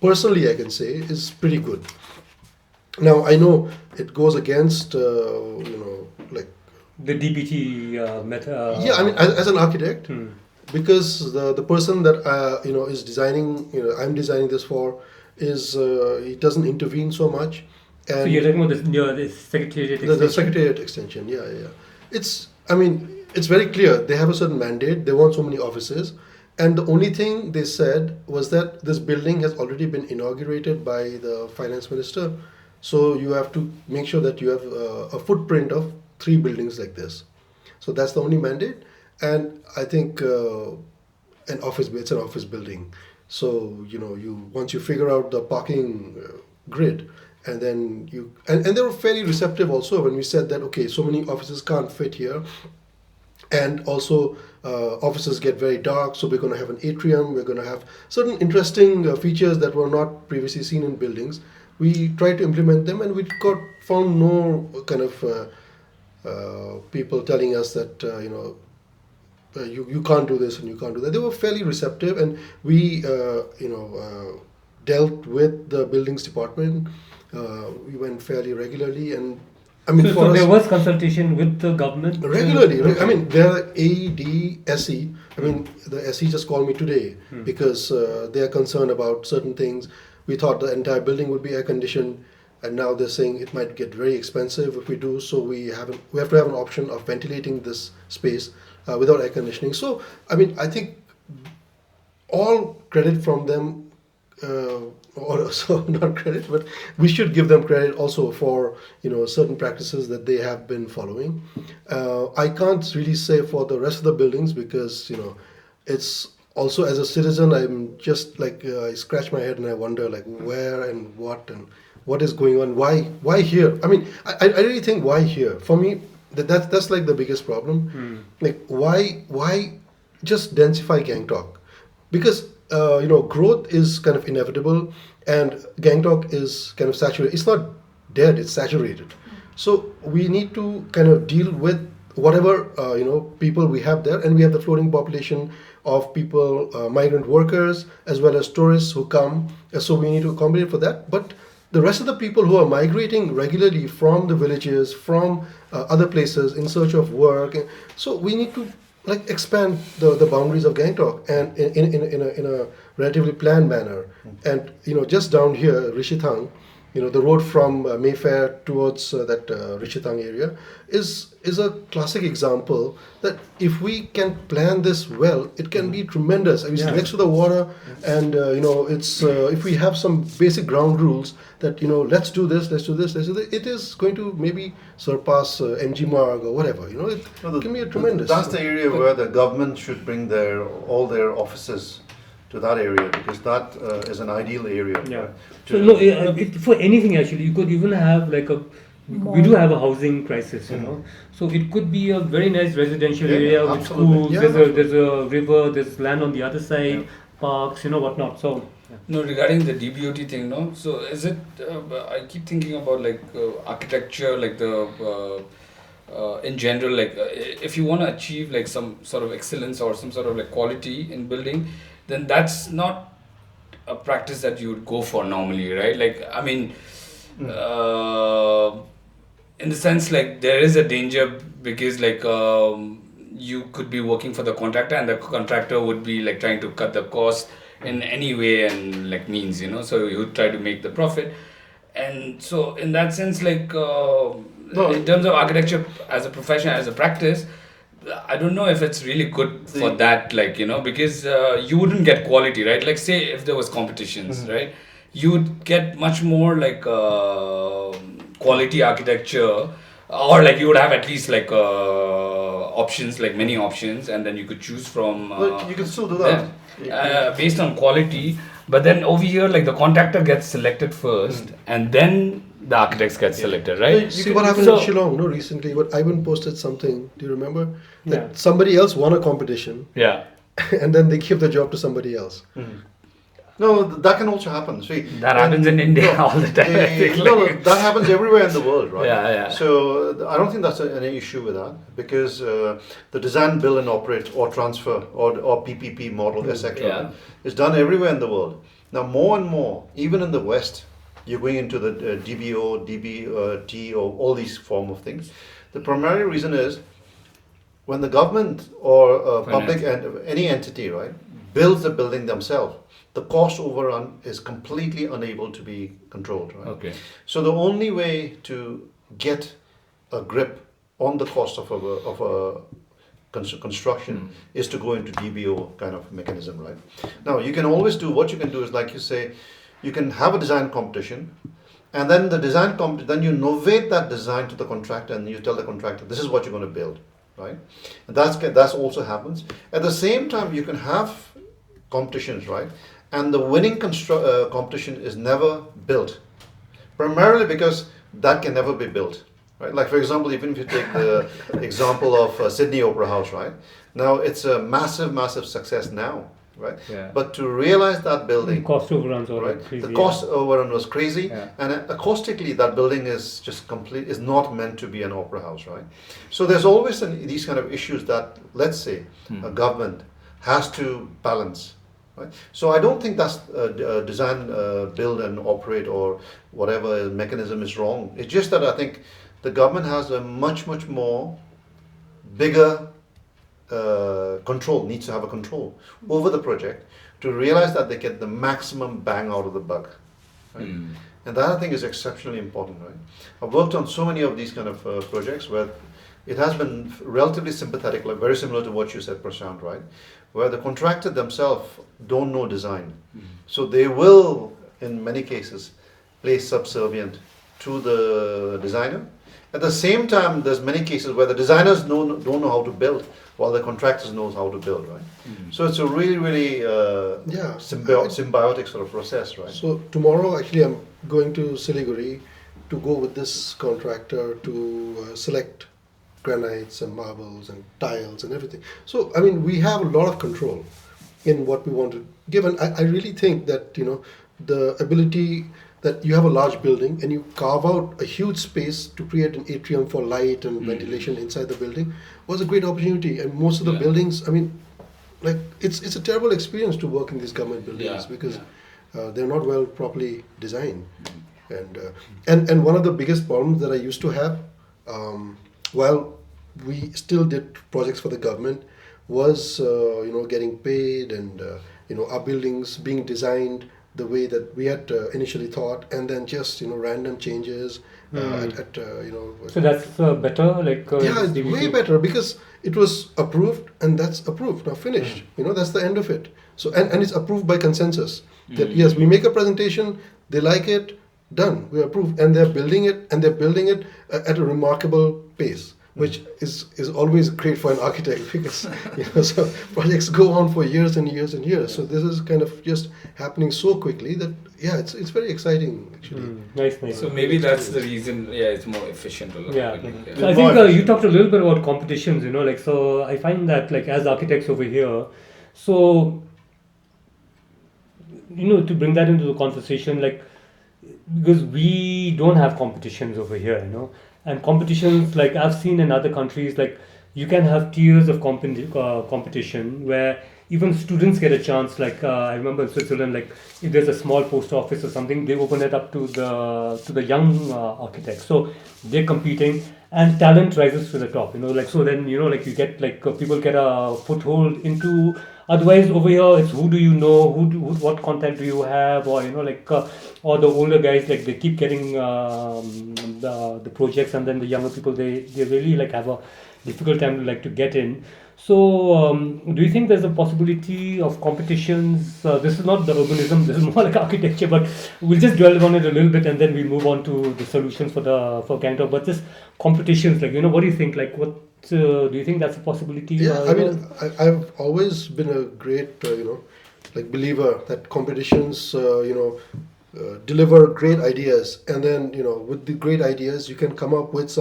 personally I can say is pretty good. Now I know it goes against, like The DPT method. yeah. I mean, as an architect, because the person that is designing, I'm designing this for, is he doesn't intervene so much. And So you're talking about the secretariat the secretariat extension, yeah. It's very clear. They have a certain mandate. They want so many offices. And the only thing they said was that this building has already been inaugurated by the finance minister. So you have to make sure that you have a footprint of 3 buildings like this. So that's the only mandate. And I think it's an office building. So, once you figure out the parking grid, and then and they were fairly receptive also when we said that, okay, so many offices can't fit here. And also offices get very dark, so we're going to have an atrium, we're going to have certain interesting features that were not previously seen in buildings. We tried to implement them, and we found no kind of people telling us that, you can't do this and you can't do that. They were fairly receptive, and we, dealt with the buildings department. We went fairly regularly, and I mean, So there was consultation with the government? regularly. Okay. I mean, there are AED, SE. I mean, the SE just called me today because they are concerned about certain things. We thought the entire building would be air conditioned, and now they're saying it might get very expensive if we do. So we have to have an option of ventilating this space without air conditioning. So I mean, I think all credit from them. also not credit, but we should give them credit also for certain practices that they have been following. I can't really say for the rest of the buildings because it's also as a citizen I'm just like I scratch my head and I wonder like where and what is going on. Why here? I mean, I really think why here? For me, that's like the biggest problem. Like why just densify Gangtok? Because growth is kind of inevitable, and Gangtok is kind of saturated. It's not dead; it's saturated. So we need to kind of deal with whatever people we have there, and we have the floating population of people, migrant workers, as well as tourists who come. So we need to accommodate for that. But the rest of the people who are migrating regularly from the villages, from other places in search of work, and so we need to like expand the boundaries of Gangtok and in a relatively planned manner. And just down here, Rishithang, the road from Mayfair towards that Rishithang area is a classic example that if we can plan this well, it can be tremendous. I mean, it's next to the water, and it's if we have some basic ground rules that let's do this, let's do this, it is going to maybe surpass MG Marg or whatever. It can be a tremendous. That's the area where the government should bring all their offices to that area, because that is an ideal area. Yeah. Right, So no, for anything actually, you could even have like we do have a housing crisis, So it could be a very nice residential area with absolutely. schools. Yeah, there's a river, there's land on the other side, parks, whatnot. So No, regarding the DBOT thing, no. So is it? I keep thinking about like architecture, like the in general, like if you want to achieve like some sort of excellence or some sort of like quality in building, then that's not a practice that you would go for normally, right? Like I mean, in the sense like there is a danger because like you could be working for the contractor and the contractor would be like trying to cut the cost in any way and like means, so you would try to make the profit. And so in that sense, like in terms of architecture as a profession, as a practice, I don't know if it's really good for that, like, because you wouldn't get quality, right? Like say if there was competitions, right? You would get much more like quality architecture, or like you would have at least like options, like many options, and then you could choose from But you can still do that. based on quality. But then over here, like the contractor gets selected first, and then the architects get selected, right? See what happened So- in Shillong, recently. What Ivan posted something. Do you remember that Yeah. somebody else won a competition, Yeah, and then they give the job to somebody else? No, that can also happen. See, that happens in India all the time. I think, like- that happens everywhere in the world, right? Yeah, yeah. So I don't think that's any issue with that, because the design, build, and operate or transfer or PPP model, etc., Yeah. is done everywhere in the world. Now, more and more, even in the West, you're going into the DBO, DBT, or all these form of things. The primary reason is when the government or public and any entity, right, builds the building themselves, the cost overrun is completely unable to be controlled, right? Okay. So the only way to get a grip on the cost of a construction is to go into DBO kind of mechanism, right? Now you can always do, what you can do is, like you say, you can have a design competition, and then the design then you novate that design to the contractor, and you tell the contractor this is what you're going to build, right? And that's also happens. At the same time, you can have competitions, right? And the winning competition is never built, primarily because that can never be built, right? Like for example, even if you take the example of Sydney Opera House, right? Now it's a massive success now, right? Yeah. But to realize that building, cost overruns are right? like crazy. The cost overrun was crazy, Yeah. and acoustically that building is just is not meant to be an opera house, right? So there's always these kind of issues that, let's say, a government has to balance, right? So I don't think that's design, build and operate or whatever mechanism is wrong. It's just that I think the government has a much more bigger control, needs to have a control over the project to realize that they get the maximum bang out of the buck, right? And that I think is exceptionally important, right? I've worked on so many of these kind of projects where it has been relatively sympathetic, like very similar to what you said, Prashant, right? Where the contractor themselves don't know design. So they will in many cases, placed subservient to the designer. At the same time, there's many cases where the designers don't know how to build, while the contractors knows how to build, right? So it's a really, really Yeah. symbiotic sort of process, right? So tomorrow, actually, I'm going to Siliguri to go with this contractor to select granites and marbles and tiles and everything. So, I mean, we have a lot of control in what we want to give. And I really think that, the ability that you have a large building and you carve out a huge space to create an atrium for light and ventilation inside the building was a great opportunity. And most of the buildings, I mean, like it's a terrible experience to work in these government buildings because they're not well properly designed. And one of the biggest problems that I used to have, while we still did projects for the government, was getting paid and our buildings being designed the way that we had initially thought, and then just random changes So that's better, like yeah, it's DVT? way better because it was approved and that's approved, now finished. That's the end of it. So and it's approved by consensus that yes, we make a presentation, they like it, done, we approve, and they're building it at a remarkable pace, which is always great for an architect because so projects go on for years and years and years. So this is kind of just happening so quickly that it's very exciting actually. Nice. So maybe that's the reason. Yeah, it's more efficient. Yeah. Like, So I think you talked a little bit about competitions, so I find that like as architects over here, so to bring that into the conversation, like because we don't have competitions over here, and competitions like I've seen in other countries, like you can have tiers of competition where even students get a chance. Like I remember in Switzerland, like if there's a small post office or something, they open it up to the young architects. So they're competing, and talent rises to the top. Like so then like you get like people get a foothold into. Otherwise, over here, it's who do you know, what contact do you have, or or the older guys, like they keep getting the projects, and then the younger people they really like have a difficult time to get in. So, do you think there's a possibility of competitions? This is not the urbanism; this is more like architecture. But we'll just dwell on it a little bit, and then we move on to the solutions for Gangtok. But this competitions, like what do you think? Like, what do you think that's a possibility? Yeah, I mean, I've always been a great, believer that competitions, deliver great ideas, and then with the great ideas, you can come up with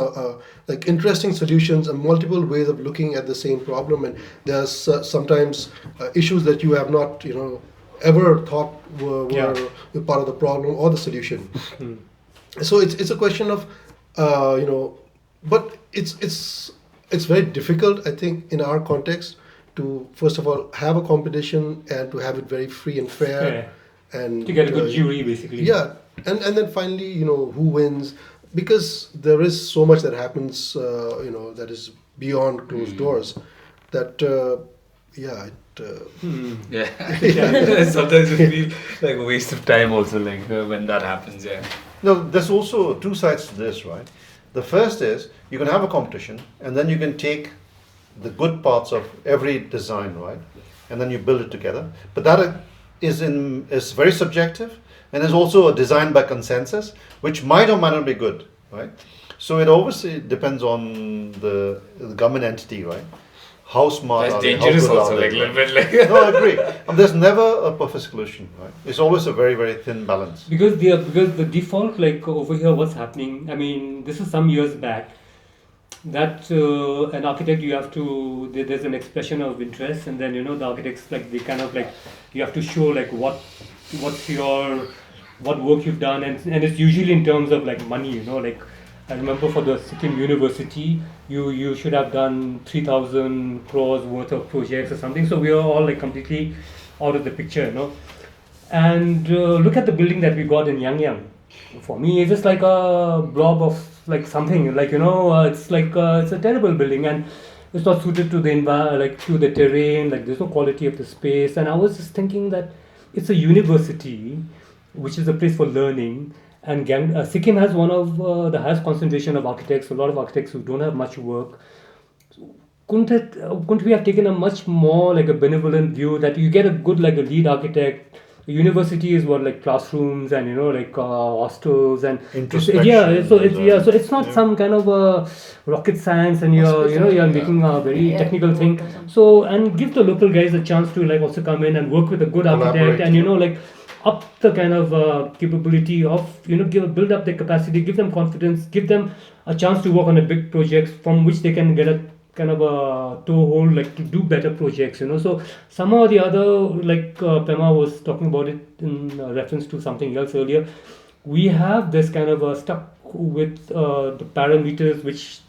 like interesting solutions and multiple ways of looking at the same problem. And there's sometimes issues that you have not, ever thought were part of the problem or the solution. So it's a question of, but it's very difficult, I think, in our context to first of all have a competition and to have it very free and fair, and to get a good jury, basically. Yeah, and then finally, who wins, because there is so much that happens, that is beyond closed doors. That Yeah. Sometimes it feels like a waste of time also, like when that happens. Yeah. No, there's also two sides to this, right? The first is you can have a competition and then you can take the good parts of every design, right? And then you build it together. But that is very subjective and is also a design by consensus, which might or might not be good, right? So it obviously depends on the government entity, right? How smart That's are they? How dangerous good also, are they, like a little right? bit like. No, I agree. There's never a perfect solution, right? It's always a very, very thin balance. Because the default, like over here, what's happening? I mean, this is some years back. That an architect, you have to there's an expression of interest, and then the architects, like they kind of like you have to show like what work you've done, and it's usually in terms of like money. Like I remember for the Sikkim University, you should have done 3,000 crores worth of projects or something. So we are all like completely out of the picture, And look at the building that we got in Yangyang. For me, it's just like a blob of like something. Like it's like it's a terrible building, and it's not suited to the to the terrain. Like there's no quality of the space. And I was just thinking that it's a university, which is a place for learning. And Sikkim has one of the highest concentration of architects. A lot of architects who don't have much work. Couldn't we have taken a much more like a benevolent view that you get a good like a lead architect, university is what, like classrooms and like hostels and Introspection so it's not some kind of rocket science and you're making a very technical thing. Airport or something. So, and give the local guys a chance to like also come in and work with a good architect Collaborate, and yeah. like up the kind of capability of build up their capacity, give them confidence, give them a chance to work on a big projects from which they can get a kind of a toehold, like to do better projects. So somehow or the other, like Pema was talking about it in reference to something else earlier, we have this kind of stuck with the parameters which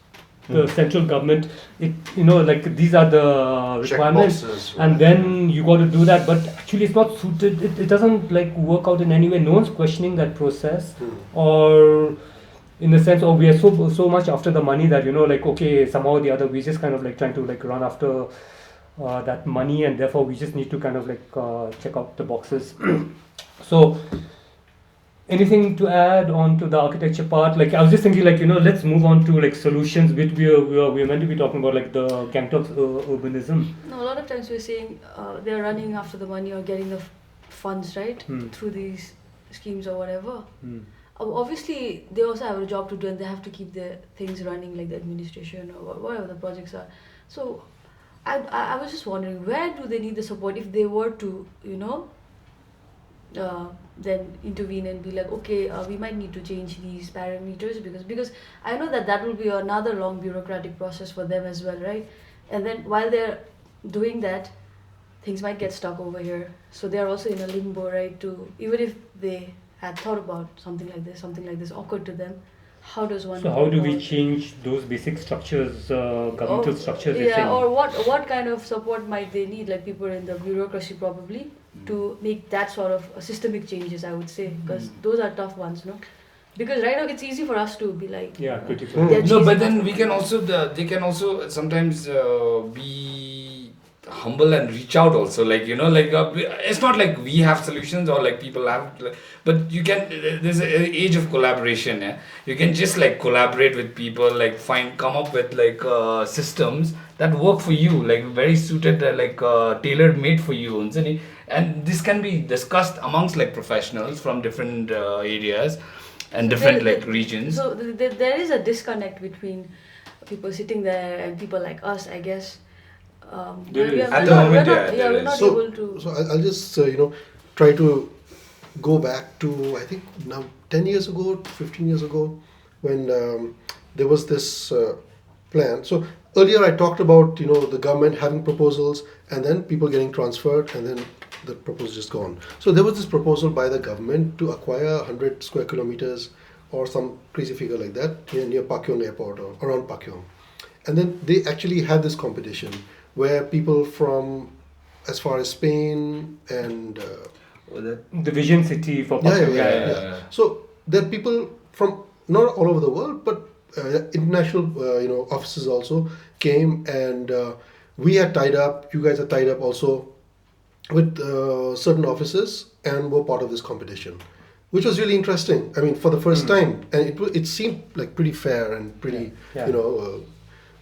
the central government, like these are the Check requirements, boxes, and right. then you got to do that, but actually it's not suited, it doesn't like work out in any way. No one's questioning that process, or in the sense, we are so much after the money that like, okay, somehow or the other we just kind of like trying to like run after that money, and therefore we just need to kind of like check out the boxes. So anything to add on to the architecture part? Like I was just thinking, like let's move on to like solutions, which we are meant to be talking about, like the Gangtok's urbanism. No, a lot of times we're saying they're running after the money or getting the funds, right, through these schemes or whatever. Obviously, they also have a job to do and they have to keep the things running, like the administration or whatever the projects are. So, I was just wondering, where do they need the support if they were to, then intervene and be like, okay, we might need to change these parameters because I know that will be another long bureaucratic process for them as well, right? And then while they're doing that, things might get stuck over here. So they're also in a limbo, right? To even if they had thought about something like this occurred to them, how does one? So how do we change those basic structures, governmental structures? you're Yeah, saying? or what kind of support might they need? Like people in the bureaucracy probably to make that sort of systemic changes. I would say because those are tough ones, no? Because right now it's easy for us to be like critical. they're No, chasing but then us. we can also they can also sometimes be humble and reach out also, like it's not like we have solutions or like people have, but you can, there's an age of collaboration. Yeah, you can just like collaborate with people, like come up with like systems that work for you, like very suited, tailor made for you, and this can be discussed amongst like professionals from different areas and different like regions. So there is a disconnect between people sitting there and people like us, I guess. There is. At the moment, there we're is. not So, able to. so I'll just try to go back to, I think now 10 years ago, 15 years ago, when there was this plan. So earlier I talked about the government having proposals and then people getting transferred and then the proposal just gone. So there was this proposal by the government to acquire 100 square kilometers or some crazy figure like that near Pakyong airport or around Pakyong. And then they actually had this competition where people from as far as Spain and The vision city for yeah. Pakyong. So there are people from not all over the world, but international offices also came, and we had tied up. You guys are tied up also with certain offices, and were part of this competition, which was really interesting. I mean, for the first time, and it seemed like pretty fair and pretty, Yeah.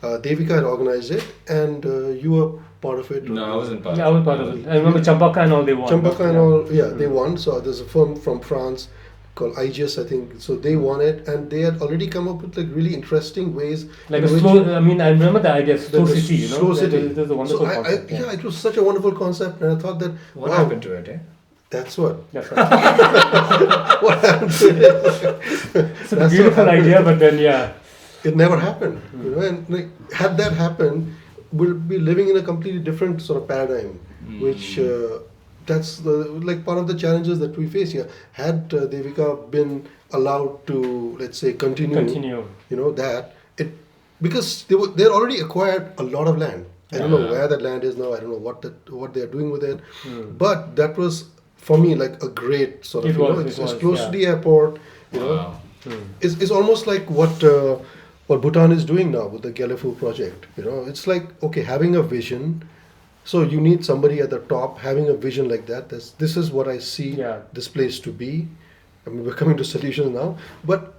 Devika had organized it, and you were part of it. No, I wasn't part. Yeah, I was part of it. I remember Champaka and all they won. Champaka and all, they won. So there's a firm from France called IGS, I think. So they won it, and they had already come up with like really interesting ways. Like in a which- slow. I mean, I remember the idea. Slow the city. slow city. There's a wonderful so concept. it was such a wonderful concept, and I thought that What wow, happened to it? That's what. That's right. What happened to it? It's a That's beautiful what happened. idea, but then yeah. It never happened, and like, had that happened, we'll be living in a completely different sort of paradigm, which that's like part of the challenges that we face here. Had Devika been allowed to, let's say, continue. That it, because they already acquired a lot of land. I don't know where that land is now. I don't know what they're doing with it, but that was for me like a great sort of. It's close to the airport. Wow. It's almost like what Bhutan is doing now with the Gelefu project. It's like, okay, having a vision. So you need somebody at the top having a vision like that. This is what I see this place to be. I mean, we're coming to solutions now, but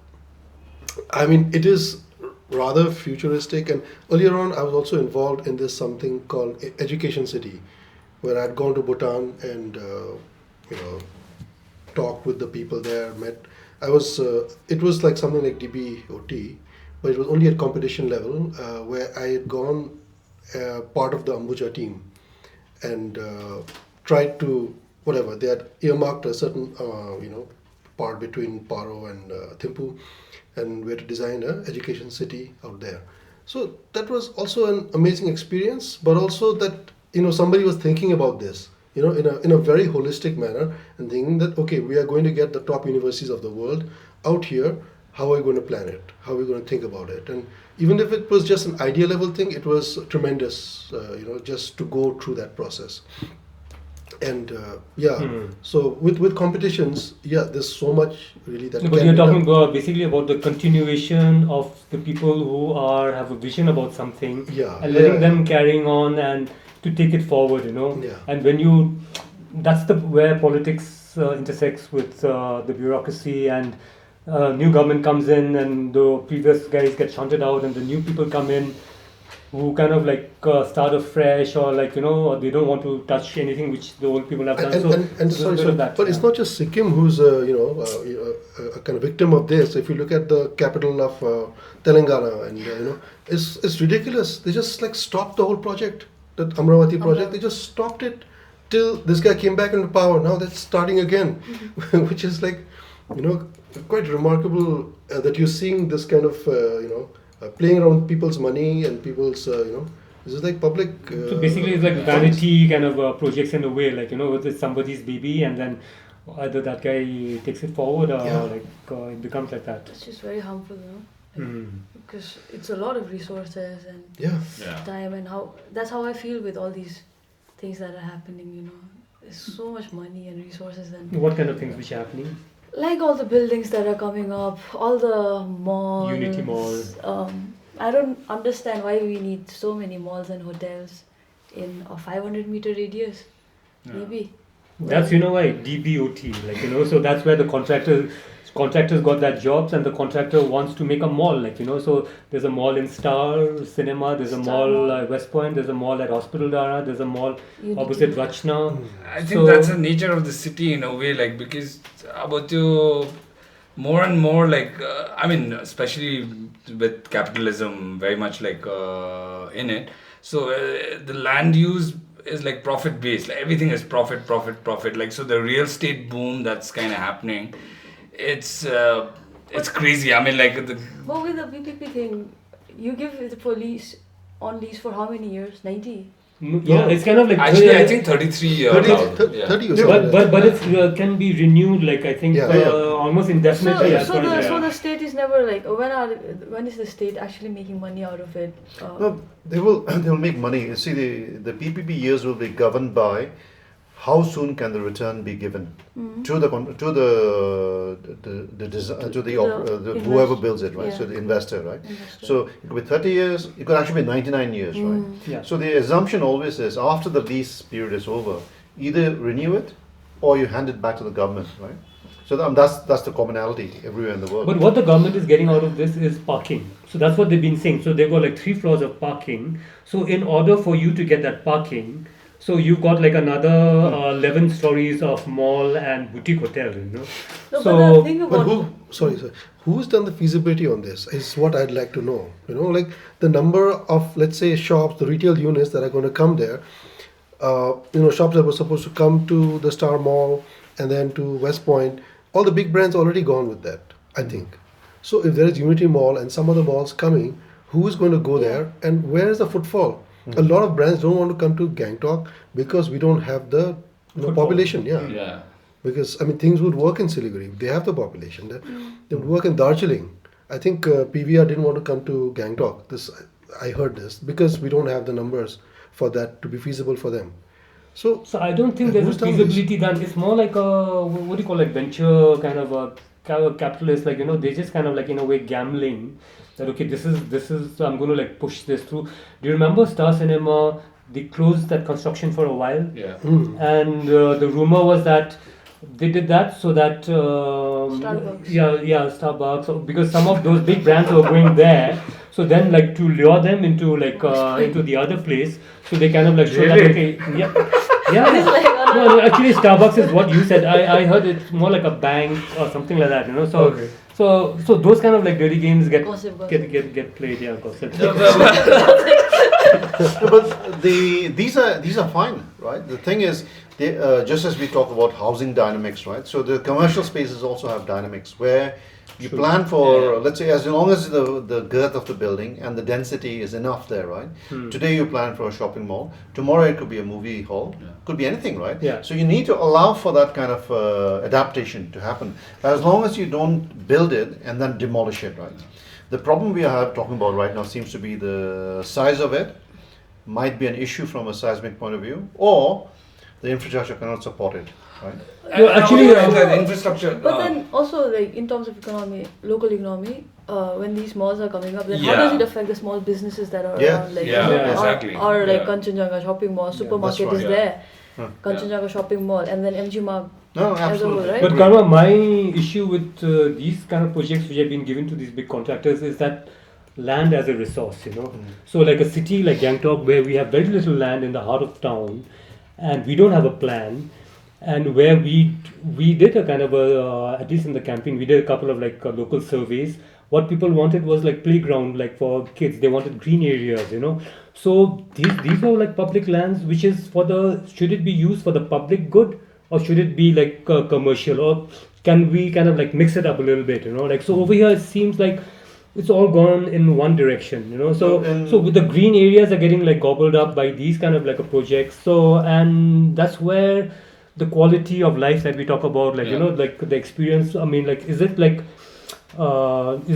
I mean, it is rather futuristic. And earlier on, I was also involved in this something called Education City, where I had gone to Bhutan and you know, talked with the people there, met. It was like something like DBOT, but it was only at competition level, where I had gone part of the Ambuja team and tried to, whatever, they had earmarked a certain, part between Paro and Thimphu, and we had to design an education city out there. So that was also an amazing experience, but also that, somebody was thinking about this, in a very holistic manner, and thinking that, okay, we are going to get the top universities of the world out here. How are we going to plan it? How are we going to think about it? And even if it was just an idea level thing, it was tremendous, just to go through that process. And so with competitions, there's so much really that. No, but you're talking about basically about the continuation of the people who have a vision about something, and letting them carrying on and to take it forward, Yeah. And when that's where politics intersects with the bureaucracy, and new government comes in, and the previous guys get shunted out, and the new people come in who kind of like start afresh, or like or they don't want to touch anything which the old people have done. But it's not just Sikkim who's a kind of victim of this. If you look at the capital of Telangana, and it's ridiculous. They just like stopped the whole project, the Amravati project. They just stopped it till this guy came back into power. Now that's starting again, which is like quite remarkable that you're seeing this kind of playing around people's money and people's this is like public. So basically, it's like vanity kind of projects in a way, like it's somebody's baby, and then either that guy takes it forward, or it becomes like that. It's just very harmful, because it's a lot of resources and time, and that's how I feel with all these things that are happening. There's so much money and resources, and what kind of things which are happening? Like all the buildings that are coming up, all the malls. Unity Mall. I don't understand why we need so many malls and hotels in a 500-meter radius. Maybe. That's why DBOT, so that's where the contractors got that jobs, and the contractor wants to make a mall, so there's a mall in Star Cinema, there's a mall at West Point, there's a mall at Hospital Dara, there's a mall opposite Rachna. I think that's the nature of the city in a way, because about more and more especially with capitalism very much in it, so the land use is like profit based, everything is profit, so the real estate boom that's kind of happening, it's crazy. But with the PPP thing, you give the police on lease for how many years? 90? Yeah, it's kind of like actually I think 33 years. 30 or something. But it can be renewed, I think almost indefinitely. So the state is never when is the state actually making money out of it? No, they will make money. You see, the PPP years will be governed by how soon can the return be given to the whoever builds it, right? So the investor, right? So it could be 30 years. It could actually be 99 years, right? Yeah. So the assumption always is after the lease period is over, either renew it or you hand it back to the government, right? So that's the commonality everywhere in the world. But what the government is getting out of this is parking. So that's what they've been saying. So they've got 3 floors of parking. So in order for you to get that parking, so you've got another 11 stories of mall and boutique hotel, No, so, but the thing about who's done the feasibility on this is what I'd like to know. The number of, let's say, shops, the retail units that are going to come there. Shops that were supposed to come to the Star Mall and then to West Point. All the big brands already gone with that, I think. So if there is Unity Mall and some other malls coming, who is going to go there, and where is the footfall? A lot of brands don't want to come to Gangtok because we don't have the population. Yeah. Because things would work in Siliguri. They have the population. They would work in Darjeeling. I think PVR didn't want to come to Gangtok. I heard this because we don't have the numbers for that to be feasible for them. So I don't think there's a feasibility done. It's more like a venture kind of a capitalist. They just kind of in a way gambling. That okay, this is I'm going to push this through. Do you remember Star Cinema? They closed that construction for a while. Yeah. And the rumor was that they did that so that Starbucks. Starbucks, because some of those big brands were going there. So then to lure them into into the other place, so they kind of show that okay, Yeah. It's like, oh, No, no, actually, Starbucks is what you said. I heard it's more like a bank or something like that. So Okay. so those kind of like dirty games Gossip. get played. Yeah, gossip. But these are fine, right? The thing is, just as we talk about housing dynamics, right? So the commercial spaces also have dynamics where you Sure. plan for, Yeah. let's say, as long as the girth of the building and the density is enough there, right? Today you plan for a shopping mall. Tomorrow it could be a movie hall. Could be anything, right? Yeah. So you need to allow for that kind of adaptation to happen. As long as you don't build it and then demolish it, right? The problem we are talking about right now seems to be the size of it might be an issue from a seismic point of view, or the infrastructure cannot support it, right? No, actually, the infrastructure. But then also like in terms of economy, local economy, when these malls are coming up, then how Yeah. does it affect the small businesses that are Yeah. around? Like, Yeah, or- exactly. Or like Yeah. Kanchenjunga shopping mall, supermarket right. is Yeah. there. Kanchenjunga shopping mall, and then MG Marg No, as a whole, absolutely. right? But Karma, my issue with these kind of projects which have been given to these big contractors is that land as a resource. So like a city like Gangtok, where we have very little land in the heart of town, and we don't have a plan, and where we did a kind of a at least in the campaign we did a couple of like local surveys. What people wanted was like playground, like for kids. They wanted green areas. So these are like public lands, which is for the should it be used for the public good, or should it be like commercial, or can we kind of like mix it up a little bit? Like so over here it seems like it's all gone in one direction. So And- so with the green areas are getting like gobbled up by these kind of like a projects. So and that's where the quality of life that we talk about, like Yeah. like the experience. I mean, like is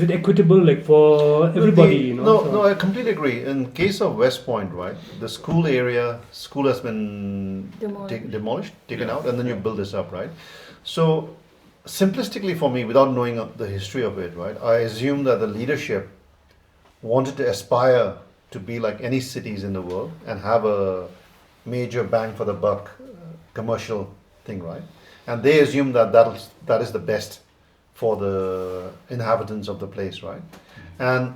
it equitable like for everybody? No, So- no, I completely agree. In case of West Point, right, the school has been Demolished. taken out, and then you build this up, right? So, simplistically for me, without knowing the history of it, right, I assume that the leadership wanted to aspire to be like any cities in the world and have a major bang for the buck commercial thing, right? And they assume that is the best for the inhabitants of the place, right? And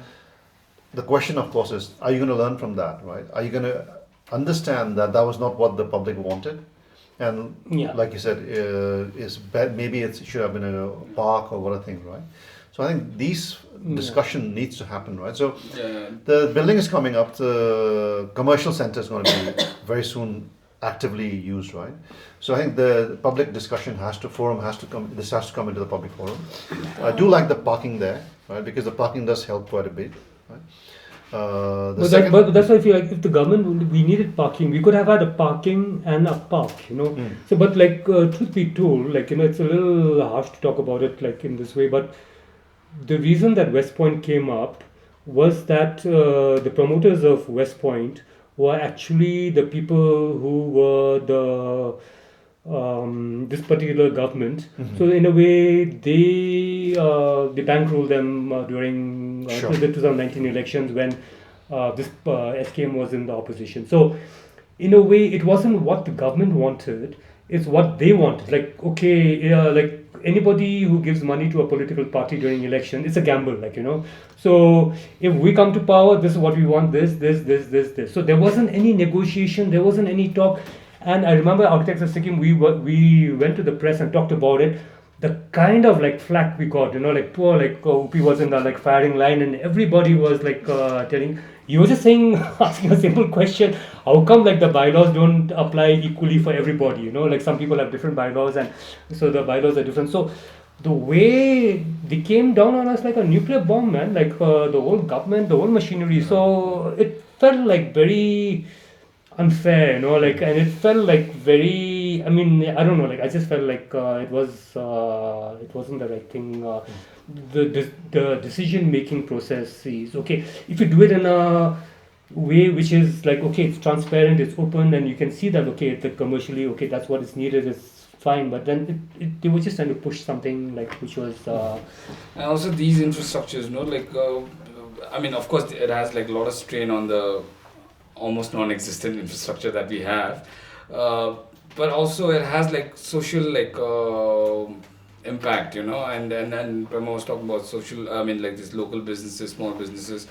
the question, of course, is: are you going to learn from that, right? Are you going to understand that that was not what the public wanted? And Yeah. like you said, maybe it should have been a park or whatever thing, right? So I think these discussion needs to happen, right? So Yeah. the building is coming up. The commercial center is going to be very soon actively used, right? So I think the public discussion has to come. This has to come into the public forum. I do like the parking there, right? Because the parking does help quite a bit, right? But that's why I feel like if the government we needed parking, we could have had a parking and a park. So, but like truth be told, like it's a little harsh to talk about it like in this way. But the reason that West Point came up was that the promoters of West Point were actually the people who were this particular government. So in a way, they bankrolled them during Sure. the 2019 elections when this SKM was in the opposition. So in a way, it wasn't what the government wanted; it's what they wanted. Like okay, like anybody who gives money to a political party during election, it's a gamble. So if we come to power, this is what we want. This. So there wasn't any negotiation. There wasn't any talk. And I remember Architects of Sikkim, we went to the press and talked about it. The kind of like flack we got, like poor like Upi was in the like firing line, and everybody was like telling. You were just saying, asking a simple question: how come like the bylaws don't apply equally for everybody? Like some people have different bylaws, and so the bylaws are different. So the way they came down on us like a nuclear bomb, man, like the whole government, the whole machinery. So it felt like very unfair, and it felt like very. I mean, I don't know, like I just felt like it wasn't the right thing. The decision making process is okay if you do it in a way which is like okay, it's transparent, it's open, and you can see that okay, it's commercially okay, that's what is needed, it's fine. But then they were just trying to push something like which was. And also these infrastructures, like I mean, of course, it has like a lot of strain on the almost non-existent infrastructure that we have, but also it has like social like impact, and Prema was talking about social. I mean, like these local businesses, small businesses.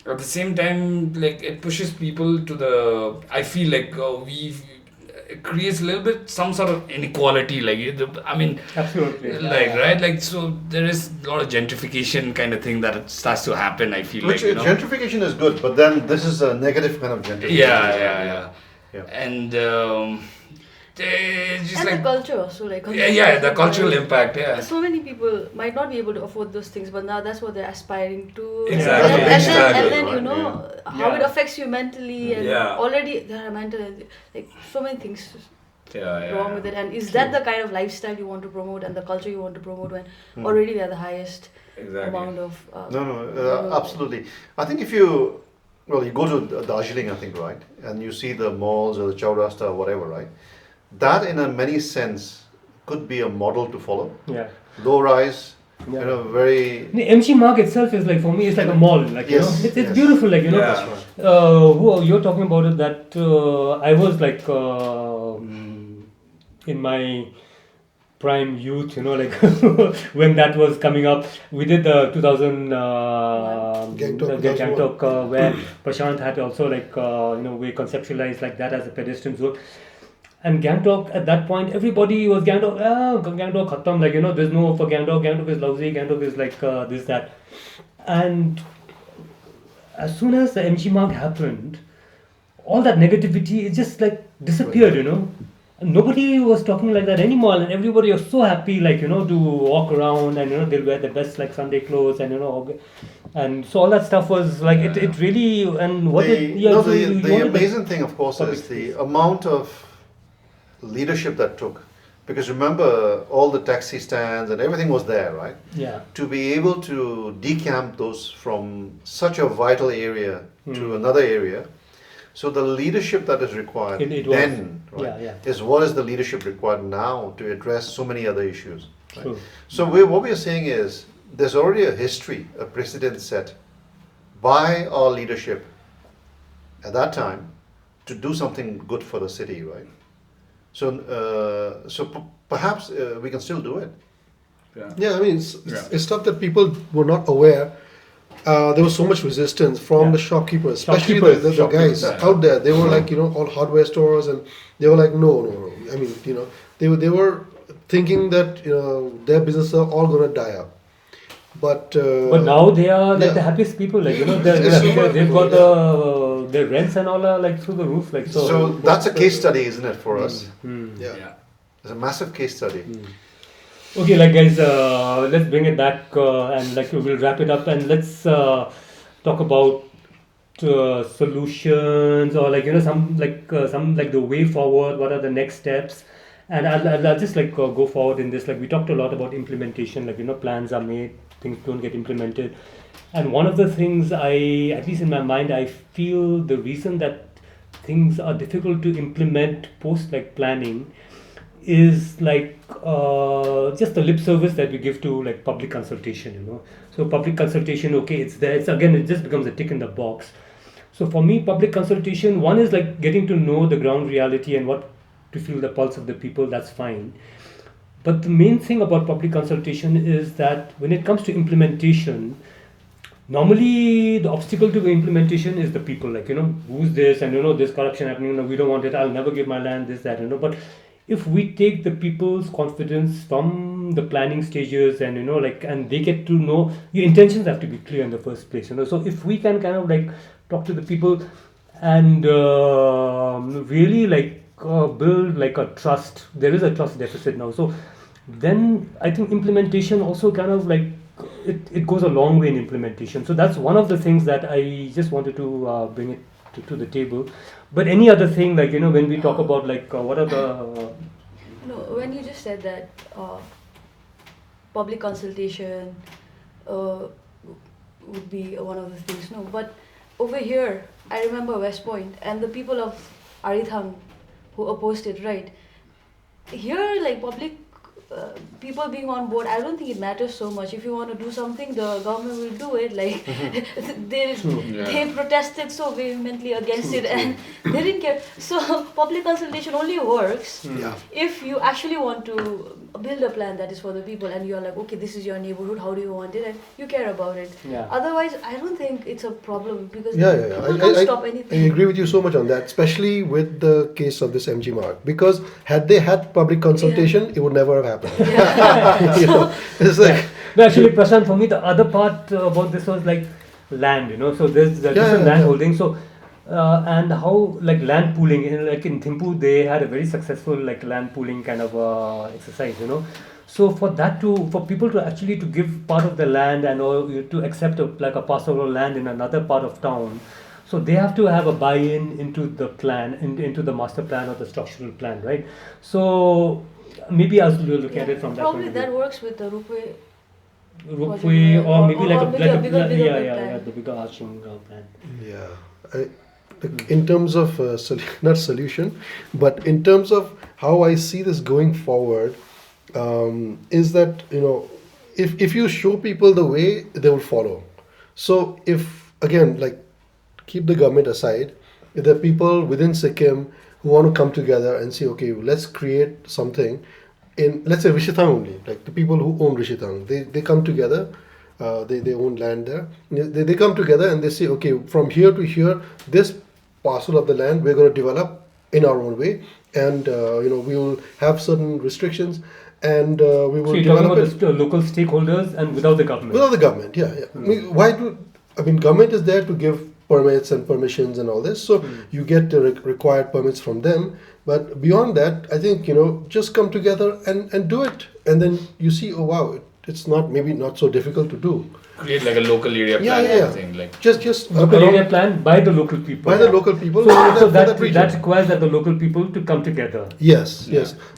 At the same time, like it pushes people to the. I feel like it creates a little bit some sort of inequality. I mean, Absolutely. right? Like, so there is a lot of gentrification kind of thing that starts to happen. I feel Which like, you know. gentrification is good, but then this is a negative kind of gentrification. Yeah. Yeah. And it's just And like the culture also, like the cultural impact. Yeah. So many people might not be able to afford those things, but now that's what they're aspiring to. Exactly. And, That's a big then, and struggle, then right? you know how it affects you mentally, and Yeah. already there are mental, like so many things Yeah. wrong with it. And is that the kind of lifestyle you want to promote and the culture you want to promote when already we are the highest Exactly. amount of No, absolutely. I think if you go to Darjeeling, I think, right, and you see the malls or the Chaurasta or whatever, right, that in a many sense could be a model to follow. Yeah. Low rise, Yeah. very. The MG Mark itself is like, for me, it's like a mall. Like, you Yes, know, it's yes. beautiful. Like, you know, Yeah. That's right. you're talking about it that I was like in my prime youth, you know, like when that was coming up. We did the 2000 Gangtok, the Gangtok where Prashant had also like, we conceptualized like that as a pedestrian zone. And Gangtok at that point, everybody was Gangtok, Gangtok khatam, like, you know, there's no for Gangtok, Gangtok is lousy, Gangtok is like this, that. And as soon as the MG Mark happened, all that negativity, it just like disappeared, you know. And nobody was talking like that anymore, and everybody was so happy, like, you know, to walk around, and, you know, they'll wear the best like Sunday clothes, and, you know, and so all that stuff was like, it really, and what The, it, no, so you the wanted amazing thing, of course, public is space. the amount of leadership that took. Because remember, all the taxi stands and everything was there, right? Yeah. To be able to decamp those from such a vital area to another area. So the leadership that is required It was. then, right, Yeah. is what is the leadership required now to address so many other issues. Right? True. So what we are saying is there's already a history, a precedent set by our leadership at that time to do something good for the city, right? So perhaps we can still do it. Yeah, I mean, Yeah. it's stuff that people were not aware. There was so much resistance from Yeah. the shopkeepers, especially Shopkeepers, the guys yeah. out there. They were like, you know, all hardware stores, and they were like, no. I mean, you know, they were thinking that, you know, their businesses are all gonna die up. But now they are like yeah. the happiest people, like, you know, It's super they've cool, got their rents and all are like through the roof, like so. So that's a case study, isn't it, for us? yeah. It's a massive case study. Okay, like guys, let's bring it back and like we'll wrap it up and let's talk about solutions or like, you know, some like the way forward. What are the next steps? And I'll just like go forward in this. Like we talked a lot about implementation. Like, you know, plans are made, things don't get implemented. And one of the things at least in my mind, I feel the reason that things are difficult to implement post like planning is like just the lip service that we give to like public consultation, you know. So public consultation, okay, it's there. It's again, it just becomes a tick in the box. So for me, public consultation, one is like getting to know the ground reality and what to feel the pulse of the people. That's fine. But the main thing about public consultation is that when it comes to implementation, normally the obstacle to the implementation is the people. Like, you know, who's this, and, you know, there's corruption happening. No, we don't want it. I'll never give my land. This, that, you know. But if we take the people's confidence from the planning stages and, you know, like, and they get to know, your intentions have to be clear in the first place, you know. So if we can kind of like talk to the people and really like build like a trust, there is a trust deficit now. So then I think implementation also kind of like it goes a long way in implementation. So that's one of the things that I just wanted to bring it to the table. But any other thing, like, you know, when we talk about like what are the No, when you just said that public consultation would be one of the things, no, but over here, I remember West Point and the people of Arithang who opposed it, right? Here, like public people being on board, I don't think it matters so much. If you want to do something, the government will do it. Like they protested so vehemently against it, and they didn't care. So public consultation only works Yeah. if you actually want to build a plan that is for the people, and you're like, okay, this is your neighborhood, how do you want it, and you care about it. Yeah. Otherwise, I don't think it's a problem, because Yeah. people can't stop I anything. agree with you so much on that, especially with the case of this MG Mark. Because had they had public consultation, it would never have happened. You know, it's like But actually, Prashant, for me, the other part about this was like land, so there's different land holding. So, and how like land pooling, like in Thimpu, they had a very successful like land pooling kind of exercise, So for for people to actually to give part of the land and or to accept like a parcel of land in another part of town, so they have to have a buy-in into the plan, into the master plan or the structural plan, right? So maybe as you look at it from that point Probably of view. that works with the Roopway or maybe like a bigger yeah, plan. the bigger arching plan. yeah. Like, in terms of not solution, but in terms of how I see this going forward, is that if you show people the way, they will follow. So if again, like, keep the government aside, if there are people within Sikkim who want to come together and say, okay, let's create something in, let's say, Rishithang only, like the people who own Rishithang, they come together, they own land there, they come together and they say, okay, from here to here, this parcel of the land we're going to develop in our own way, and we will have certain restrictions, and we will So you're talking develop about it the local stakeholders and without the government. without the government. Yeah. I mean, government is there to give permits and permissions and all this, so you get the required permits from them. But beyond that, I think just come together and do it, and then you see, oh wow, it's maybe not so difficult to do. Create like a local area plan kind of thing, like Just Local area plan by the local people. by the local people. So for that region. that requires that the local people to come together. Yes.